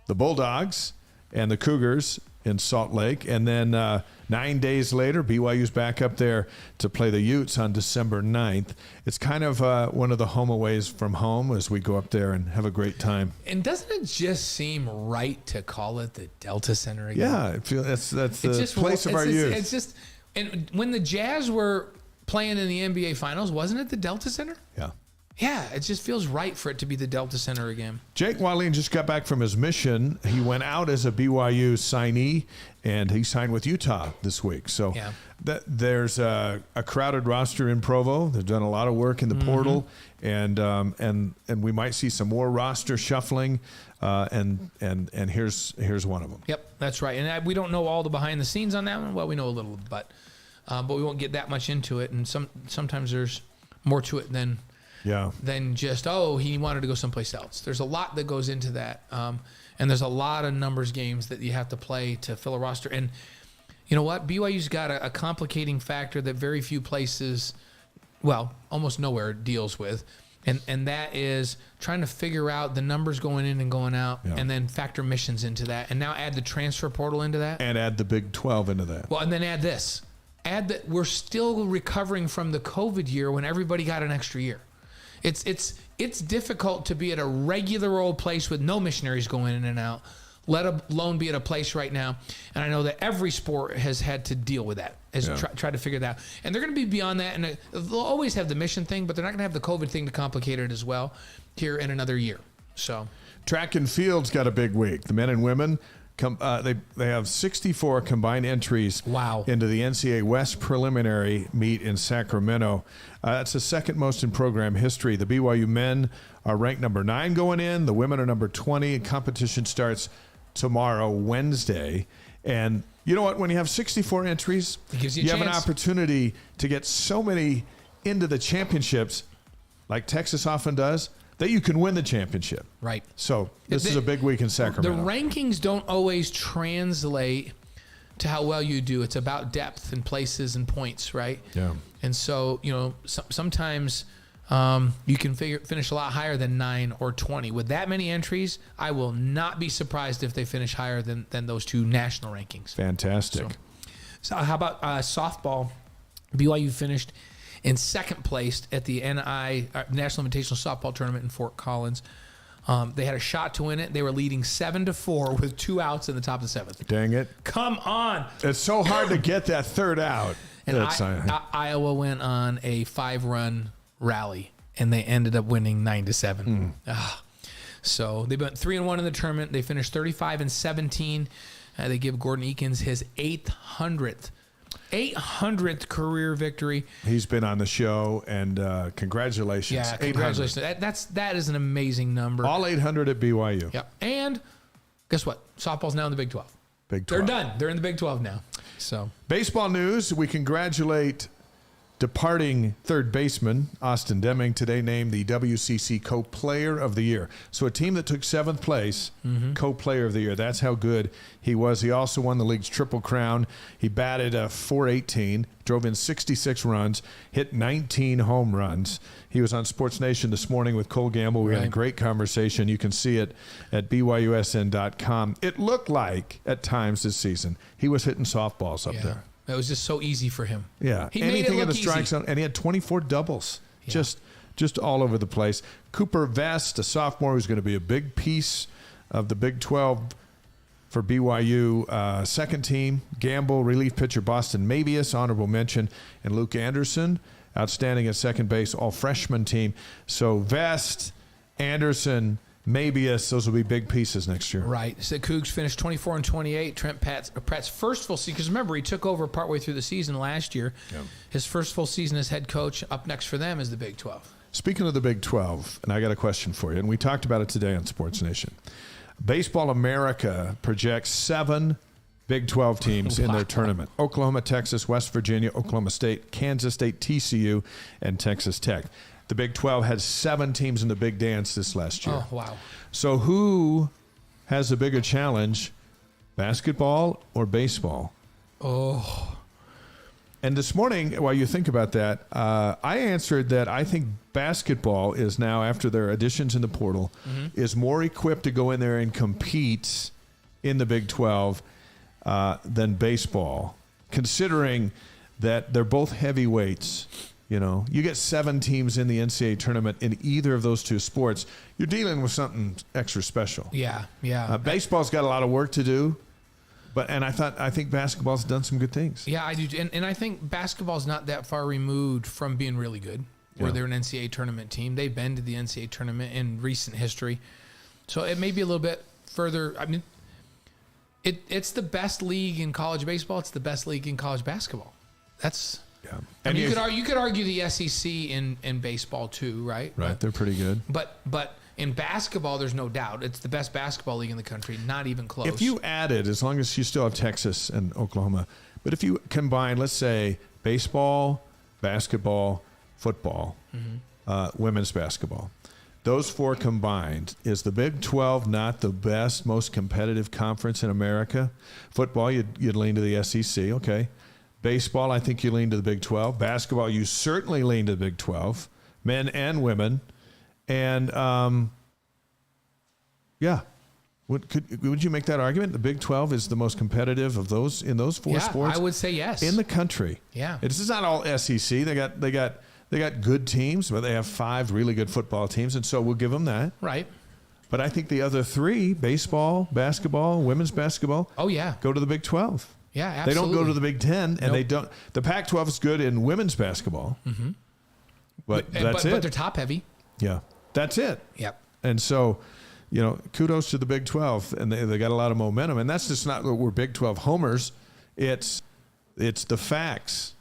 the Bulldogs and the Cougars in Salt Lake. And then 9 days later, BYU's back up there to play the Utes on December 9th. It's kind of one of the home aways from home as we go up there and have a great time. And doesn't it just seem right to call it the Delta Center again? Yeah, I feel that's the place of our youth. It's just, and when the Jazz were playing in the NBA Finals, wasn't it the Delta Center? Yeah. Yeah, it just feels right for it to be the Delta Center again. Jake Wallin just got back from his mission. He went out as a BYU signee, and he signed with Utah this week. So there's a crowded roster in Provo. They've done a lot of work in the portal, and we might see some more roster shuffling. And here's one of them. Yep, that's right. And we don't know all the behind the scenes on that one. Well, we know a little, but we won't get that much into it. And sometimes there's more to it than just, he wanted to go someplace else. There's a lot that goes into that. And there's a lot of numbers games that you have to play to fill a roster. And you know what? BYU's got a complicating factor that very few places, well, almost nowhere deals with. And that is trying to figure out the numbers going in and going out and then factor missions into that. And now add the transfer portal into that. And add the Big 12 into that. Well, and then add this. Add that we're still recovering from the COVID year when everybody got an extra year. It's difficult to be at a regular old place with no missionaries going in and out, let alone be at a place right now. And I know that every sport has had to deal with that, try to figure that out. And they're going to be beyond that. And they'll always have the mission thing, but they're not going to have the COVID thing to complicate it as well here in another year. So track and field's got a big week. The men and women, they have 64 combined entries into the NCAA West preliminary meet in Sacramento. That's the second most in program history. The BYU men are ranked number 9 going in. The women are number 20. Competition starts tomorrow, Wednesday. And you know what? When you have 64 entries, it gives you have an opportunity to get so many into the championships, like Texas often does, that you can win the championship. Right. So this is a big week in Sacramento. The rankings don't always translate to how well you do. It's about depth and places and points, right? Yeah. And so, sometimes you can finish a lot higher than 9 or 20. With that many entries, I will not be surprised if they finish higher than those 2 national rankings. Fantastic. So how about softball? BYU finished in second place at the National Invitational Softball Tournament in Fort Collins. They had a shot to win it. They were leading 7-4 with 2 outs in the top of the 7th. Dang it. Come on. It's so hard to get that third out. And Iowa went on a 5-run rally, and they ended up winning 9-7. So they went 3-1 in the tournament. They finished 35-17. They give Gordon Eakins his 800th career victory. He's been on the show, and congratulations. Yeah, congratulations. That is an amazing number. All 800 at BYU. Yep. And guess what? Softball's now in the Big 12. Big 12. They're done. They're in the Big 12 now. So baseball news, we congratulate departing third baseman Austin Deming, today named the WCC Co-Player of the Year. So a team that took 7th place, Co-Player of the Year. That's how good he was. He also won the league's Triple Crown. He batted .418, drove in 66 runs, hit 19 home runs. He was on Sports Nation this morning with Cole Gamble. We had a great conversation. You can see it at BYUSN.com. It looked like, at times this season, he was hitting softballs up there. It was just so easy for him. Yeah. He Anything made it in the look strike easy. zone, and he had 24 doubles. Yeah. Just all over the place. Cooper Vest, a sophomore who's going to be a big piece of the Big 12 for BYU. Second team, Gamble, relief pitcher Boston Mabius, honorable mention, and Luke Anderson, outstanding at second base, all freshman team. So Vest, Anderson, Mabius, those will be big pieces next year. Right. So the Cougs finished 24-28. Trent Pratt's first full season, because remember, he took over partway through the season last year. Yep. His first full season as head coach. Up next for them is the Big 12. Speaking of the Big 12, and I got a question for you, and we talked about it today on Sports Nation. Baseball America projects 7 Big 12 teams in their tournament. Oklahoma, Texas, West Virginia, Oklahoma State, Kansas State, TCU, and Texas Tech. The Big 12 had 7 teams in the Big Dance this last year. Oh, wow. So who has the bigger challenge, basketball or baseball? Oh. And this morning, while you think about that, I answered that I think basketball is now, after their additions in the portal, is more equipped to go in there and compete in the Big 12 than baseball, considering that they're both heavyweights. You know, you get 7 teams in the NCAA tournament in either of those 2 sports, you're dealing with something extra special. Yeah. Baseball's got a lot of work to do, I think basketball's done some good things. Yeah, I do, and I think basketball's not that far removed from being really good. Where they're an NCAA tournament team, they've been to the NCAA tournament in recent history, so it may be a little bit further. I mean, it's the best league in college baseball. It's the best league in college basketball. That's. Yeah. I mean, you could argue the SEC in baseball too, right? Right, they're pretty good. But in basketball, there's no doubt it's the best basketball league in the country. Not even close. If you added, as long as you still have Texas and Oklahoma, but if you combine, let's say, baseball, basketball, football, women's basketball, those 4 combined, is the Big 12 not the best, most competitive conference in America? Football, you'd lean to the SEC, okay. Baseball, I think you lean to the Big 12. Basketball, you certainly lean to the Big 12, men and women. And, would you make that argument? The Big 12 is the most competitive of those in those 4 sports? I would say yes. In the country. Yeah. This is not all SEC. They got good teams, but they have 5 really good football teams, and so we'll give them that. Right. But I think the other three, baseball, basketball, women's basketball, Oh yeah. go to the Big 12. Yeah, They absolutely. don't go to the Big 10, and Nope. they don't. The Pac-12 is good in women's basketball, but that's it. But they're top heavy. Yeah, that's it. Yep. And so, kudos to the Big 12, and they got a lot of momentum. And that's just not that we're Big 12 homers. It's the facts.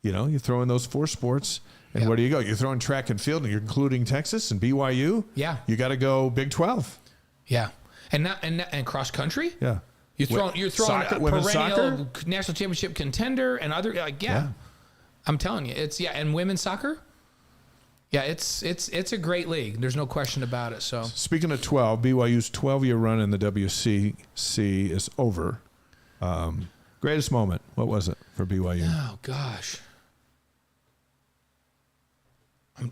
You throw in those 4 sports, and Yep. where do you go? You're throwing track and field, and you're including Texas and BYU. Yeah. You got to go Big 12. Yeah. And cross country. Yeah. You're throwing Soccer, a women's perennial soccer? national championship contender and other Yeah. I'm telling you, and women's soccer. Yeah, it's a great league. There's no question about it. So Speaking of 12, BYU's 12-year run in the WCC is over. Greatest moment, what was it for BYU? oh gosh,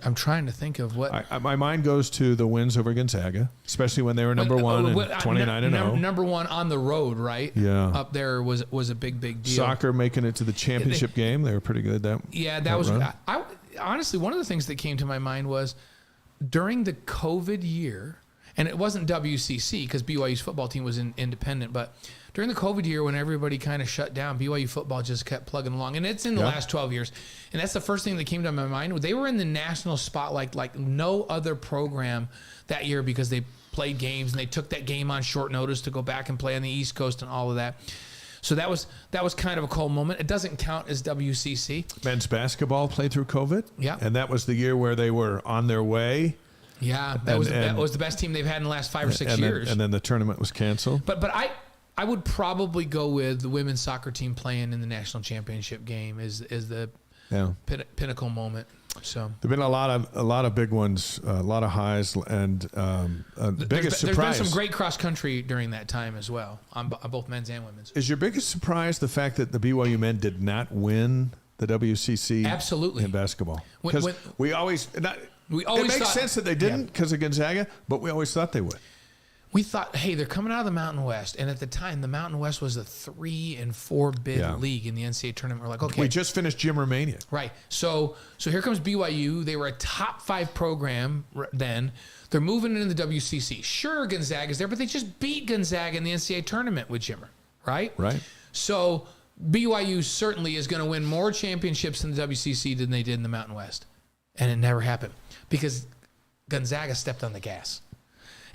I'm trying to think of what. My mind goes to the wins over Gonzaga, especially when they were number one and 29-0. Number one on the road, right? Yeah. Up there was a big deal. Soccer making it to the championship game. They were pretty good. That was. run. I honestly, one of the things that came to my mind was during the COVID year, and it wasn't WCC because BYU's football team was independent, but during the COVID year when everybody kind of shut down, BYU football just kept plugging along, and it's in the last 12 years. And that's the first thing that came to my mind. They were in the national spotlight like no other program that year because they played games and they took that game on short notice to go back and play on the East Coast and all of that. So that was kind of a cool moment. It doesn't count as WCC. Men's basketball played through COVID. Yeah. And that was the year where they were on their way. Yeah, that was the best team they've had in the last 5 or 6 years. And then the tournament was canceled. But I would probably go with the women's soccer team playing in the national championship game is the pinnacle moment. So There've been a lot of big ones, a lot of highs, and biggest surprise. There's been some great cross country during that time as well on both men's and women's. Is your biggest surprise the fact that the BYU men did not win the WCC? Absolutely. In basketball, When- because when- we always it makes thought- sense that they didn't because of Gonzaga, but we always thought they would. We thought, hey, they're coming out of the Mountain West, and at the time, the Mountain West was a 3 and 4 bid league in the NCAA tournament. We're like, okay, We just finished Jimmermania. right. So here comes BYU. They were a top 5 program then. They're moving into the WCC. Sure, Gonzaga's there, but they just beat Gonzaga in the NCAA tournament with Jimmer, right? Right. So BYU certainly is going to win more championships in the WCC than they did in the Mountain West, and it never happened because Gonzaga stepped on the gas.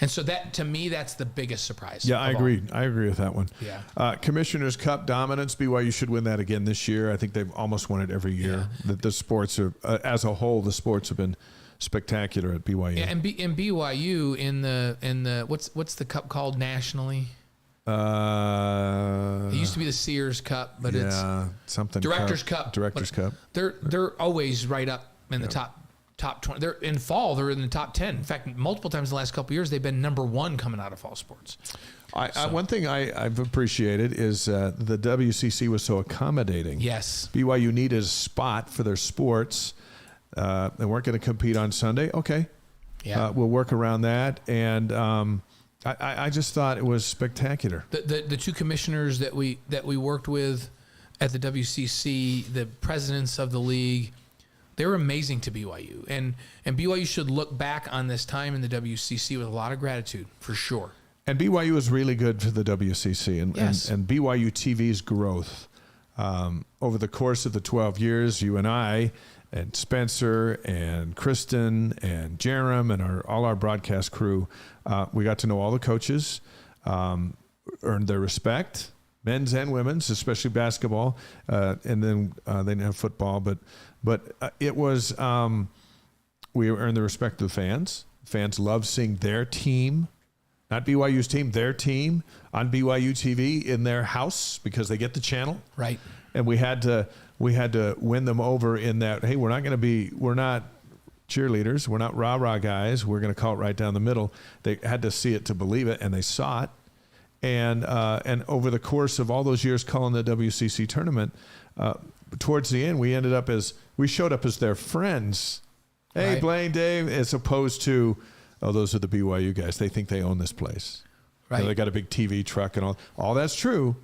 And so that, to me, that's the biggest surprise. Yeah, I of all. agree. I agree with that one. Yeah. Commissioner's Cup dominance. BYU should win that again this year. I think they've almost won it every year. The sports are, as a whole, the sports have been spectacular at BYU. Yeah, and BYU in the what's the cup called nationally? It used to be the Sears Cup, but it's something Directors Cup. Directors Cup. They're always right up in the top 20. They're in fall. They're in the top 10. In fact, multiple times in the last couple of years, they've been number 1 coming out of fall sports. One thing I've appreciated is the WCC was so accommodating. Yes. BYU needed a spot for their sports. They weren't going to compete on Sunday. Okay. Yeah. We'll work around that. And I just thought it was spectacular. The 2 commissioners that we worked with at the WCC, the presidents of the league, they were amazing to BYU. And BYU should look back on this time in the WCC with a lot of gratitude, for sure. And BYU is really good for the WCC. And BYU TV's growth over the course of the 12 years, you and I and Spencer and Kristen and Jerem and all our broadcast crew, we got to know all the coaches, earned their respect, men's and women's, especially basketball, and then they didn't have football, but it was we earned the respect of the fans. Fans love seeing their team, not BYU's team, their team on BYU TV in their house because they get the channel. Right. And we had to win them over in that, hey, we're not cheerleaders, we're not rah-rah guys, we're going to call it right down the middle. They had to see it to believe it, and they saw it. And over the course of all those years calling the WCC tournament, towards the end, we showed up as their friends. Hey, Right. Blaine, Dave, as opposed to, oh, those are the BYU guys. They think they own this place. Right. They got a big TV truck and all that's true,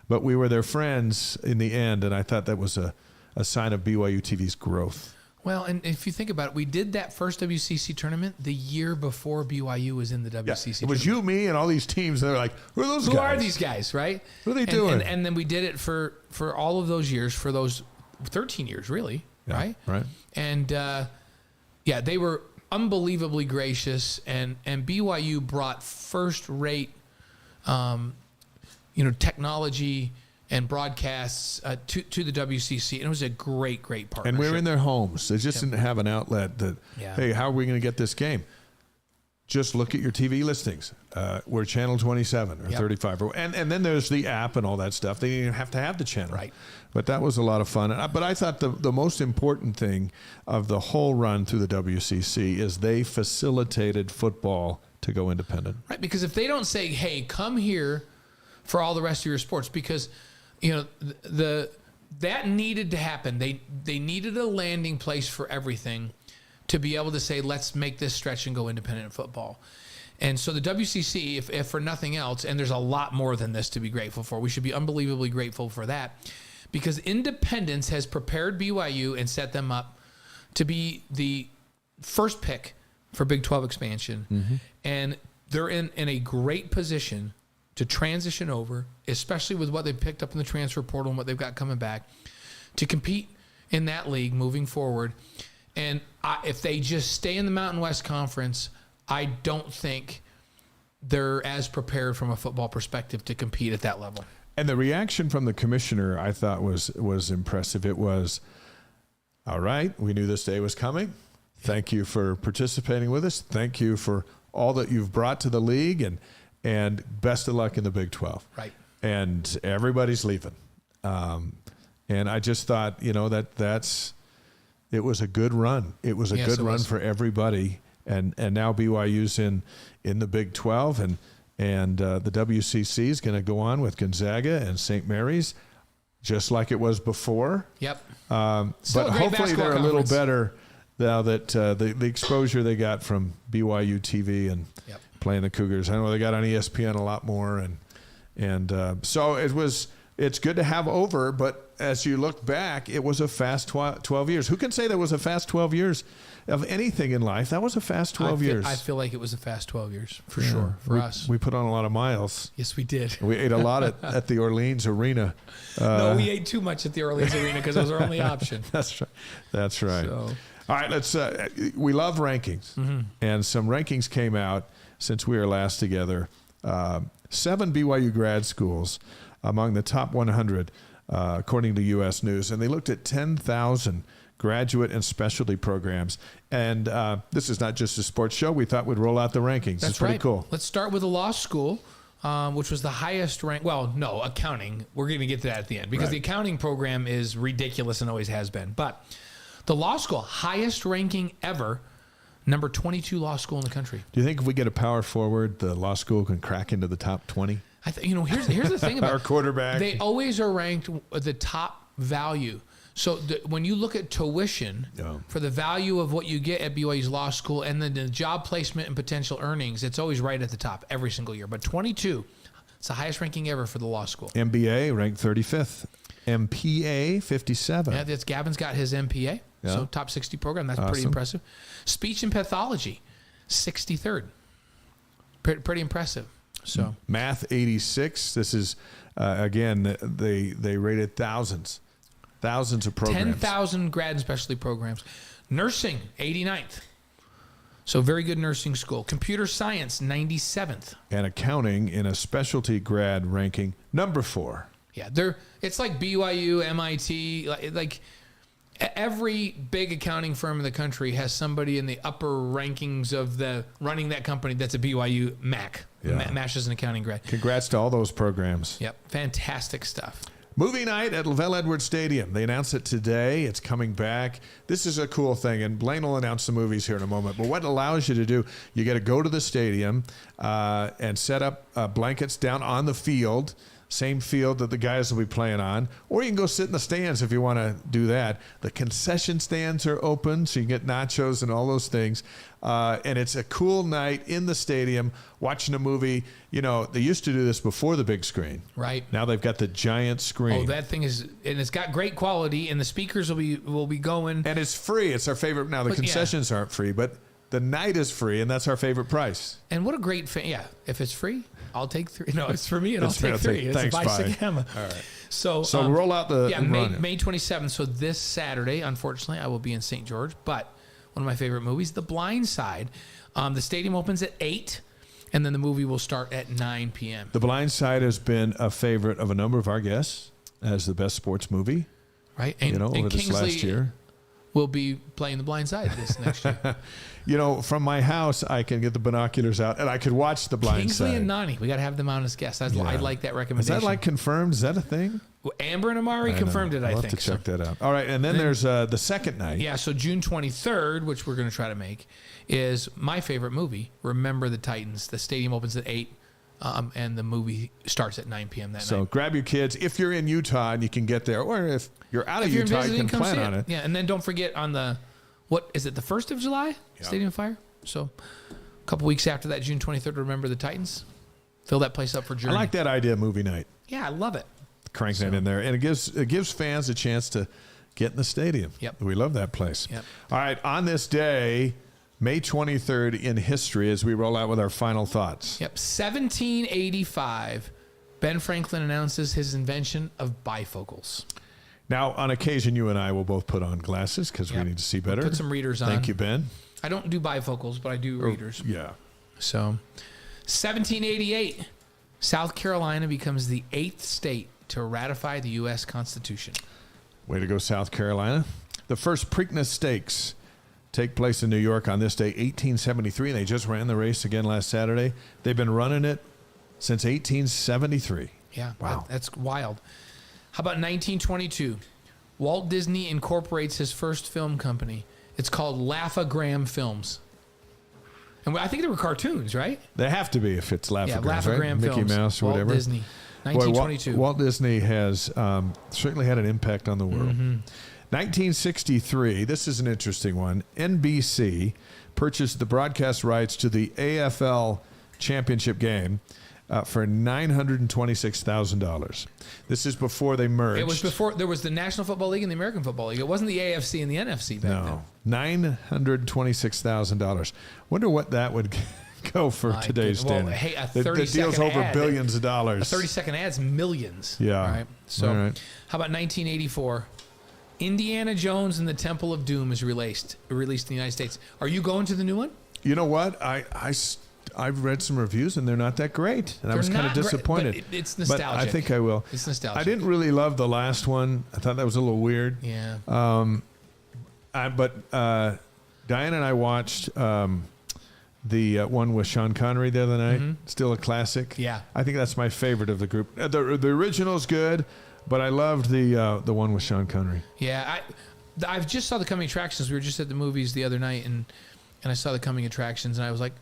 but we were their friends in the end, and I thought that was a sign of BYU TV's growth. Well, and if you think about it, we did that first WCC tournament the year before BYU was in the WCC. It was tournament. you, me, and all these teams. They're like, who are those guys? Who are these guys, right? What are they doing? And then we did it for all of those years, for those 13 years, really, right? Right. And they were unbelievably gracious, and BYU brought first-rate, technology and broadcasts to the WCC, and it was a great partnership. And we're in their homes. They just didn't have an outlet that, hey, how are we going to get this game? Just look at your TV listings. We're channel 27 or 35. And then there's the app and all that stuff. They didn't even have to have the channel. Right. But that was a lot of fun. But I thought the most important thing of the whole run through the WCC is they facilitated football to go independent. Right, because if they don't say, hey, come here for all the rest of your sports, because that needed to happen. They needed a landing place for everything to be able to say, let's make this stretch and go independent in football. And so the WCC, if for nothing else, and there's a lot more than this to be grateful for, we should be unbelievably grateful for that, because independence has prepared BYU and set them up to be the first pick for Big 12 expansion. Mm-hmm. And they're in a great position to transition over, especially with what they've picked up in the transfer portal and what they've got coming back, to compete in that league moving forward. And if they just stay in the Mountain West Conference, I don't think they're as prepared from a football perspective to compete at that level. And the reaction from the commissioner, I thought, was impressive. It was, all right, we knew this day was coming. Thank you for participating with us. Thank you for all that you've brought to the league, and best of luck in the Big 12. Right. And everybody's leaving. And I just thought, it was a good run. It was a good run for everybody. And now BYU's in the Big 12, and the WCC is going to go on with Gonzaga and St. Mary's, just like it was before. Yep. But hopefully they're a little better now that the exposure they got from BYU TV and playing the Cougars. I know they got on ESPN a lot more, and so it's good to have over. But as you look back, it was a fast 12 years. Who can say that was a fast 12 years of anything in life? That was a fast 12 years. I feel like it was a fast 12 years, for sure, for us. We put on a lot of miles. Yes, we did. We ate a lot at the Orleans Arena. No, we ate too much at the Orleans Arena because it was our only option. That's right. That's right. So. All right, let's. We love rankings, and some rankings came out since we were last together. 7 BYU grad schools among the top 100, according to U.S. News, and they looked at 10,000 graduate and specialty programs. And this is not just a sports show. We thought we'd roll out the rankings. That's it's pretty cool. Let's start with a law school, which was the highest rank. Well, no, accounting. We're going to get to that at the end because the accounting program is ridiculous and always has been. But the law school, highest ranking ever, number 22 law school in the country. Do you think if we get a power forward, the law school can crack into the top 20? Here's the thing about our quarterback. They always are ranked at the top value. So when you look at tuition for the value of what you get at BYU's law school and then the job placement and potential earnings, it's always right at the top every single year. But 22, it's the highest ranking ever for the law school. MBA ranked 35th. MPA 57. Yeah, that's Gavin's got his MPA. Yeah. So top 60 program. That's pretty impressive. Speech and pathology, 63rd. Pretty impressive. So math 86. This is again they rated thousands of programs. 10,000 grad and specialty programs. Nursing 89th. So very good nursing school. Computer science 97th. And accounting in a specialty grad ranking number 4. Yeah, it's like BYU, MIT, like every big accounting firm in the country has somebody in the upper rankings of the running that company that's a BYU MAC. Yeah. MASH is an accounting grad. Congrats to all those programs. Yep, fantastic stuff. Movie night at Lavelle Edwards Stadium. They announced it today. It's coming back. This is a cool thing, and Blaine will announce the movies here in a moment. But what it allows you to do, you got to go to the stadium and set up blankets down on the field. same field that the guys will be playing on, or you can go sit in the stands if you want to do that. The concession stands are open, so you can get nachos and all those things. And it's a cool night in the stadium watching a movie. You know, they used to do this before the big screen. Right. Now they've got the giant screen. Oh, that thing is, and it's got great quality, and the speakers will be going. And it's free. It's our favorite. Now, the concessions aren't free, but the night is free, and that's our favorite price. And what a great if it's free, I'll take 3. No, it's for me, and I'll It's fair. take 3. It's Thanks, a bye. Gamma. All right. So roll out the run. May 27th. So this Saturday, unfortunately, I will be in St. George, but one of my favorite movies, The Blind Side. The stadium opens at 8, and then the movie will start at 9 p.m. The Blind Side has been a favorite of a number of our guests as the best sports movie. Right? And, over and this last year. We'll be playing The Blind Side this next year. From my house, I can get the binoculars out, and I could watch The Blind Kingsley Side. and Nani, we got to have them on as guests. I like that Is recommendation. that confirmed? Is that a thing? Well, Amber and Amari confirmed it, I'll I have think. to check that out. All right, and then there's the second night. Yeah, so June 23rd, which we're going to try to make, is my favorite movie, Remember the Titans. The stadium opens at 8, and the movie starts at 9 p.m. that night. So grab your kids. If you're in Utah and you can get there, or if you're out of Utah, you can plan on it. Yeah, and then don't forget on the, what is it, the 1st of July? Yeah. Stadium Fire? So a couple weeks after that, June 23rd, Remember the Titans. Fill that place up for Journey. I like that idea, movie night. Yeah, I love it. Crank that in there, and it gives fans a chance to get in the stadium. Yep. We love that place. Yep. All right, on this day, May 23rd in history, as we roll out with our final thoughts. Yep, 1785, Ben Franklin announces his invention of bifocals. Now, on occasion, you and I will both put on glasses because we need to see better. Put some readers on. Thank you, Ben. I don't do bifocals, but I do readers. Yeah. So, 1788, South Carolina becomes the 8th state to ratify the U.S. Constitution. Way to go, South Carolina. The first Preakness Stakes take place in New York on this day, 1873. They just ran the race again last Saturday. They've been running it since 1873. Yeah, Wow. that's wild. How about 1922? Walt Disney incorporates his first film company. It's called Laugh-O-Gram Films. And I think they were cartoons, right? They have to be if it's Laugh-O-Gram, Laugh-O-Gram right? Films. Mickey Mouse or Walt whatever. Disney, 1922. Walt Disney has certainly had an impact on the world. 1963, this is an interesting one. NBC purchased the broadcast rights to the AFL championship game for $926,000. This is before they merged. It was before there was the National Football League and the American Football League. It wasn't the AFC and the NFC back then. No, $926,000. Wonder what that would go for My today's goodness. Well, standard. hey, a The 30-second deal's over ad, billions of dollars. A 30-second ad's millions. Yeah. All right. So, All right. how about 1984? Indiana Jones and the Temple of Doom is released in the United States. Are you going to the new one? You know what? I've read some reviews and they're not that great, and I was kind of disappointed. But it's But nostalgic. I think I will. It's nostalgic. I didn't really love the last one. I thought that was a little weird. Yeah. But Diane and I watched the one with Sean Connery the other night. Still a classic. Yeah. I think that's my favorite of the group. The original's good, but I loved the one with Sean Connery. Yeah. I've just saw the coming attractions. We were just at the movies the other night, and I saw the coming attractions, and I was like,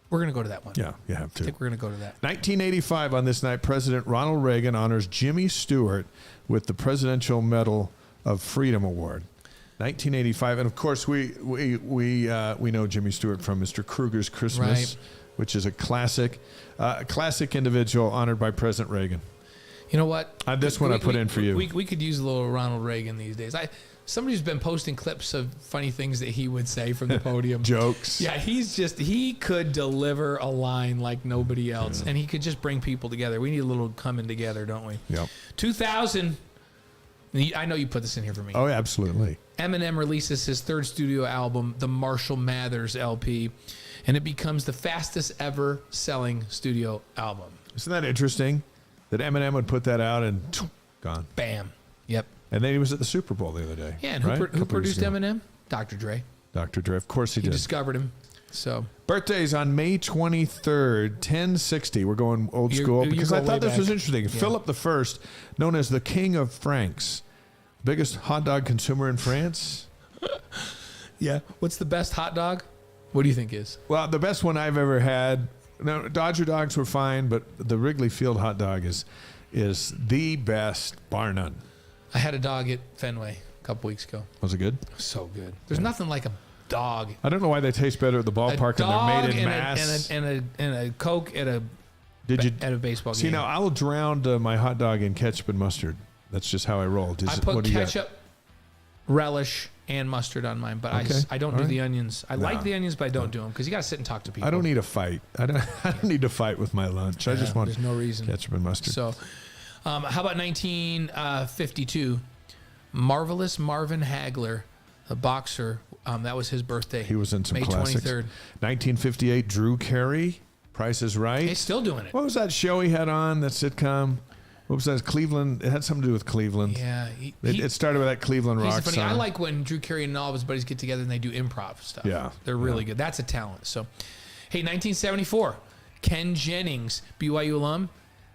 we're going to go to that one. Yeah, you have to. I think we're going to go to that. 1985 on this night, President Ronald Reagan honors Jimmy Stewart with the Presidential Medal of Freedom Award. 1985, and of course we know Jimmy Stewart from Mr. Kruger's Christmas, Right. which is a classic individual honored by President Reagan. You know what? This one I put in for you. We could use a little Ronald Reagan these days. Somebody's been posting clips of funny things that he would say from the podium. Jokes. Yeah, he could deliver a line like nobody else, and he could just bring people together. We need a little coming together, don't we? Yep. 2000. I know you put this in here for me. Oh, absolutely. Eminem releases his third studio album, the Marshall Mathers LP, and it becomes the fastest ever selling studio album. Isn't that interesting that Eminem would put that out and gone? Bam. Yep. And then he was at the Super Bowl the other day. Yeah, and right? who Couple produced years ago. Eminem? Dr. Dre. Dr. Dre. Of course he He did. discovered him. So Birthdays on May 23rd, 1060. We're going old school you because go I thought way this was back. interesting. Yeah. Philip I, known as the King of Franks, biggest hot dog consumer in France. yeah. What's the best hot dog? What do you think is? Well, the best one I've ever had. No, Dodger dogs were fine, but the Wrigley Field hot dog is is the best, bar none. I had a dog at Fenway a couple weeks ago. Was it good? So good. There's nothing like a dog. I don't know why they taste better at the ballpark and they're made in mass. And a Coke at a baseball game. See, now I will drown my hot dog in ketchup and mustard. That's just how I roll. I put ketchup, relish, and mustard on mine, but Okay. I don't All do right. the onions. I No. like the onions, but I don't do them because you got to sit and talk to people. I don't need a fight. I don't need to fight with my lunch. I just want there's no reason. ketchup and mustard. So, how about 1952? Marvelous Marvin Hagler, a boxer. That was his birthday. He was in some May classics. 23rd. 1958, Drew Carey, Price is Right. He's still doing it. What was that show he had on, that sitcom? What was that? Cleveland. It had something to do with Cleveland. Yeah, It started with that Cleveland he's rock funny. song. I like when Drew Carey and all of his buddies get together and they do improv stuff. Yeah. They're really good. That's a talent. So, hey, 1974, Ken Jennings, BYU alum,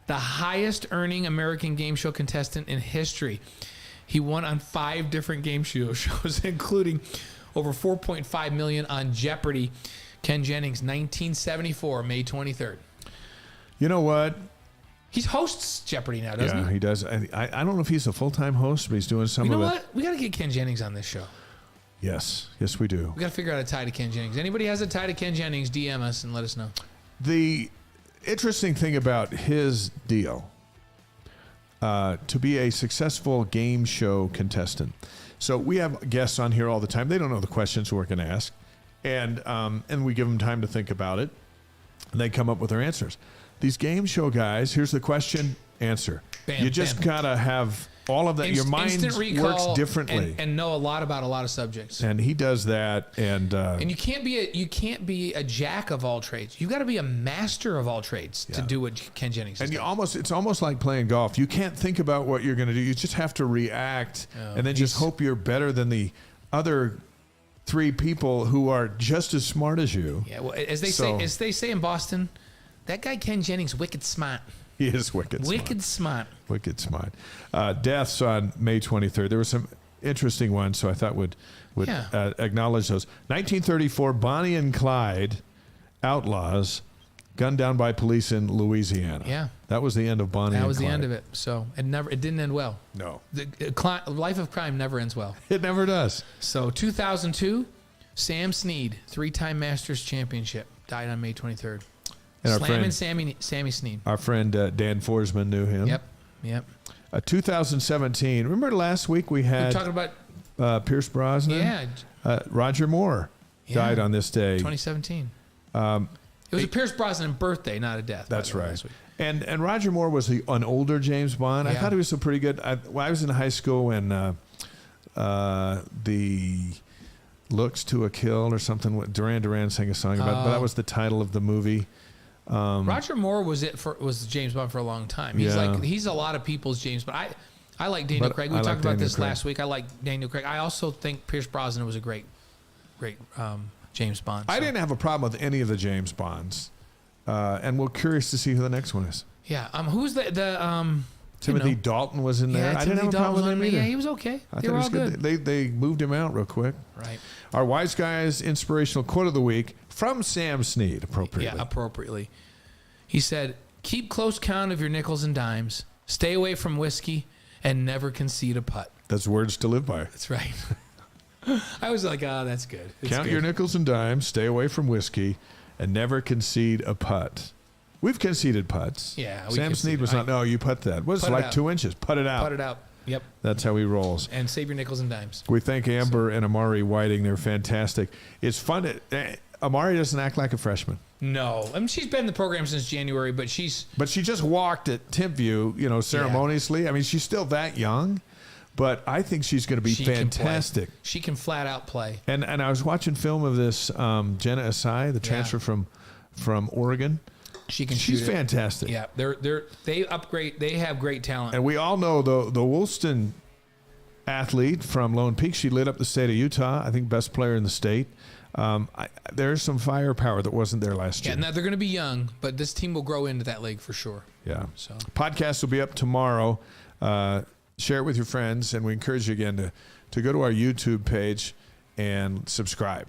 the highest earning American game show contestant in history. He won on 5 different game shows, including over $4.5 million on Jeopardy. Ken Jennings, 1974, May 23rd. You know what? He hosts Jeopardy now, doesn't Yeah, he? he does. I don't know if he's a full-time host, but he's doing some You know of it. what? We got to get Ken Jennings on this show. Yes, we do. We got to figure out a tie to Ken Jennings. Anybody has a tie to Ken Jennings, DM us and let us know. The interesting thing about his deal, to be a successful game show contestant. So we have guests on here all the time. They don't know the questions we're going to ask, and we give them time to think about it, and they come up with their answers. These game show guys, here's the question, answer. Bam, you just bam. gotta have all of that. Your mind Instant recall works differently, and know a lot about a lot of subjects. and he does that. And And you can't be a jack of all trades. You got to be a master of all trades to do what Ken Jennings has And done. it's almost like playing golf. You can't think about what you're going to do. You just have to react, and then just hope you're better than the other 3 people who are just as smart as you. Yeah, well, as they say in Boston, that guy Ken Jennings, wicked smart. He is wicked smart. Wicked smart. Deaths on May 23rd. There were some interesting ones, so I thought would acknowledge those. 1934, Bonnie and Clyde, outlaws, gunned down by police in Louisiana. Yeah. That was the end of Bonnie and Clyde. That was the end of it. So it didn't end well. No. The life of crime never ends well. It never does. So 2002, Sam Snead, 3-time Masters Championship, died on May 23rd. And Slamming Sammy Snead. Our friend Dan Forsman knew him. Yep. 2017. Remember last week we We're had talking about Pierce Brosnan? Roger Moore died on this day. 2017. It was a Pierce Brosnan birthday, not a death. That's by the way, right. last week. And Roger Moore was an older James Bond. I Yeah. thought he was so pretty good. I was in high school when the Looks to a Kill or something. Duran sang a song about it, but that was the title of the movie. Roger Moore was James Bond for a long time. He's a lot of people's James Bond. I like Daniel But Craig. We I talked like about Daniel this Craig. last week. I like Daniel Craig. I also think Pierce Brosnan was a great James Bond. I So, didn't have a problem with any of the James Bonds, and we're curious to see who the next one is. Yeah. Who's the Timothy Dalton was in there. Yeah, I didn't have a problem with him either. Yeah, he was okay. I They thought were it all was good. They moved him out real quick. Right. Our Wise Guys inspirational quote of the week from Sam Snead, appropriately. Yeah, appropriately. He said, "Keep close count of your nickels and dimes. Stay away from whiskey, and never concede a putt." That's words to live by. That's right. I was like, that's good. It's Count good. your nickels and dimes, stay away from whiskey, and never concede a putt. We've conceded putts. Yeah, we Sam conceded. Snead was not, no, you putt that. What's Put it like out. 2 inches? Putt it out. Put it out. Yep. That's how he rolls. And save your nickels and dimes. We thank Amber and Amari Whiting. They're fantastic. It's fun. Amari doesn't act like a freshman. No. I mean, she's been in the program since January, but she just walked at Timpview, ceremoniously. I mean, she's still that young, but I think she's going to be fantastic. She can flat out play. And I was watching film of this Jenna Asai, the transfer from Oregon. She's fantastic. Yeah, they upgrade. They have great talent. And we all know the Woolston athlete from Lone Peak. She lit up the state of Utah. I think best player in the state. There's some firepower that wasn't there last year. Yeah, now they're going to be young, but this team will grow into that league for sure. Yeah. So podcast will be up tomorrow. Share it with your friends, and we encourage you again to go to our YouTube page and subscribe.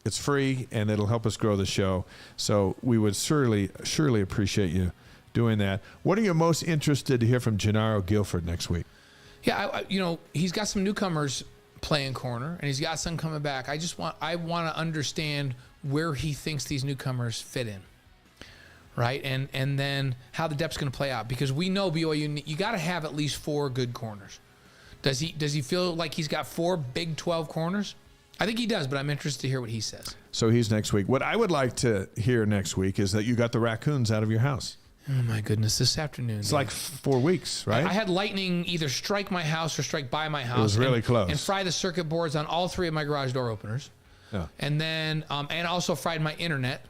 It's free, and it'll help us grow the show. So we would surely appreciate you doing that. What are you most interested to hear from Gennaro Guilford next week? Yeah, he's got some newcomers playing corner, and he's got some coming back. I want to understand where he thinks these newcomers fit in, right? And then how the depth's going to play out, because we know BYU, you got to have at least 4 good corners. Does he feel like he's got 4 Big 12 corners? I think he does, but I'm interested to hear what he says. So he's next week. What I would like to hear next week is that you got the raccoons out of your house. Oh my goodness, this afternoon. It's like 4 weeks, right? I had lightning either strike my house or strike by my house. It was really close. And fry the circuit boards on all 3 of my garage door openers. Yeah. And then, and also fried my internet.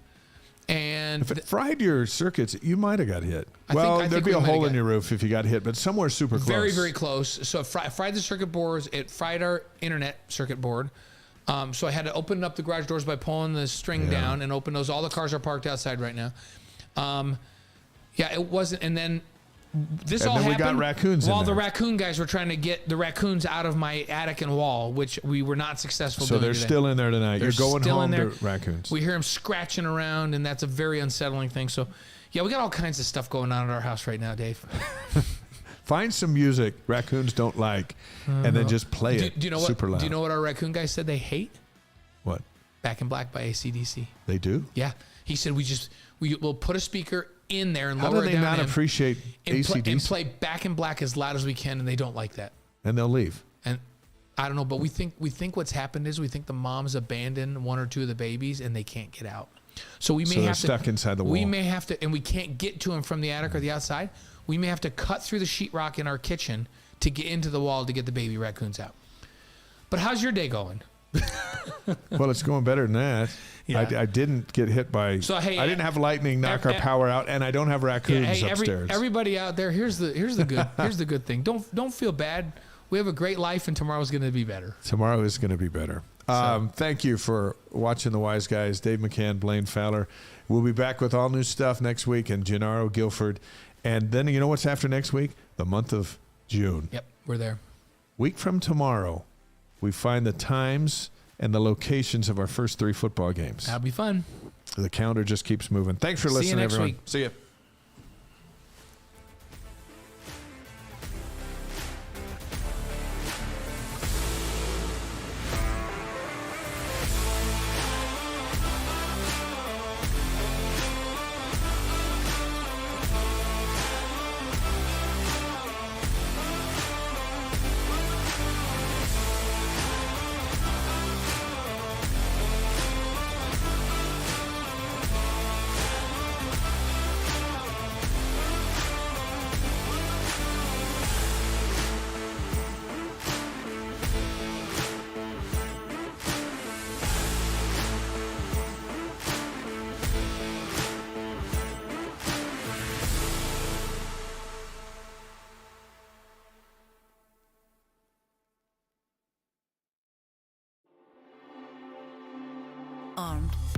And If it fried your circuits, you might have got hit. I There'd think be we a might have hole in got- your roof if you got hit, but somewhere super close. very, very close. So it fried the circuit boards. It fried our internet circuit board. So I had to open up the garage doors by pulling the string down and open those. All the cars are parked outside right now. Yeah, it wasn't. And then this And all then we happened got raccoons in while the there. raccoon guys were trying to get the raccoons out of my attic and wall, which we were not successful So doing they're today. still in there tonight. They're You're going still home in there. to raccoons. We hear them scratching around, and that's a very unsettling thing. So, yeah, we got all kinds of stuff going on at our house right now, Dave. Find some music raccoons don't like, and then just play it Do you know super what? loud. Do you know what our raccoon guys said they hate? What? Back in Black by AC/DC. They do? Yeah, he said we'll put a speaker in there and How lower do it they down not and, appreciate and AC/DC? play Back in Black as loud as we can, and they don't like that. And they'll leave. And I don't know, but we think what's happened is we think the moms abandoned 1 or 2 of the babies and they can't get out. So we may So they're have to stuck inside the We wall. may have to, and we can't get to them from the attic or the outside. We may have to cut through the sheetrock in our kitchen to get into the wall to get the baby raccoons out. But how's your day going? Well, it's going better than that. Yeah. I didn't get hit by. So, hey, I didn't have lightning knock our ev- power out, and I don't have raccoons upstairs. Everybody out there, here's the good thing. Don't feel bad. We have a great life, and tomorrow's going to be better. Tomorrow is going to be better. Thank you for watching The Wise Guys. Dave McCann, Blaine Fowler. We'll be back with all new stuff next week, and Gennaro Guilford. And then you know what's after next week? The month of June. Yep, we're there. Week from tomorrow, we find the times and the locations of our first 3 football games. That'll be fun. The calendar just keeps moving. Thanks for See you listening, next everyone. week. See you. Armed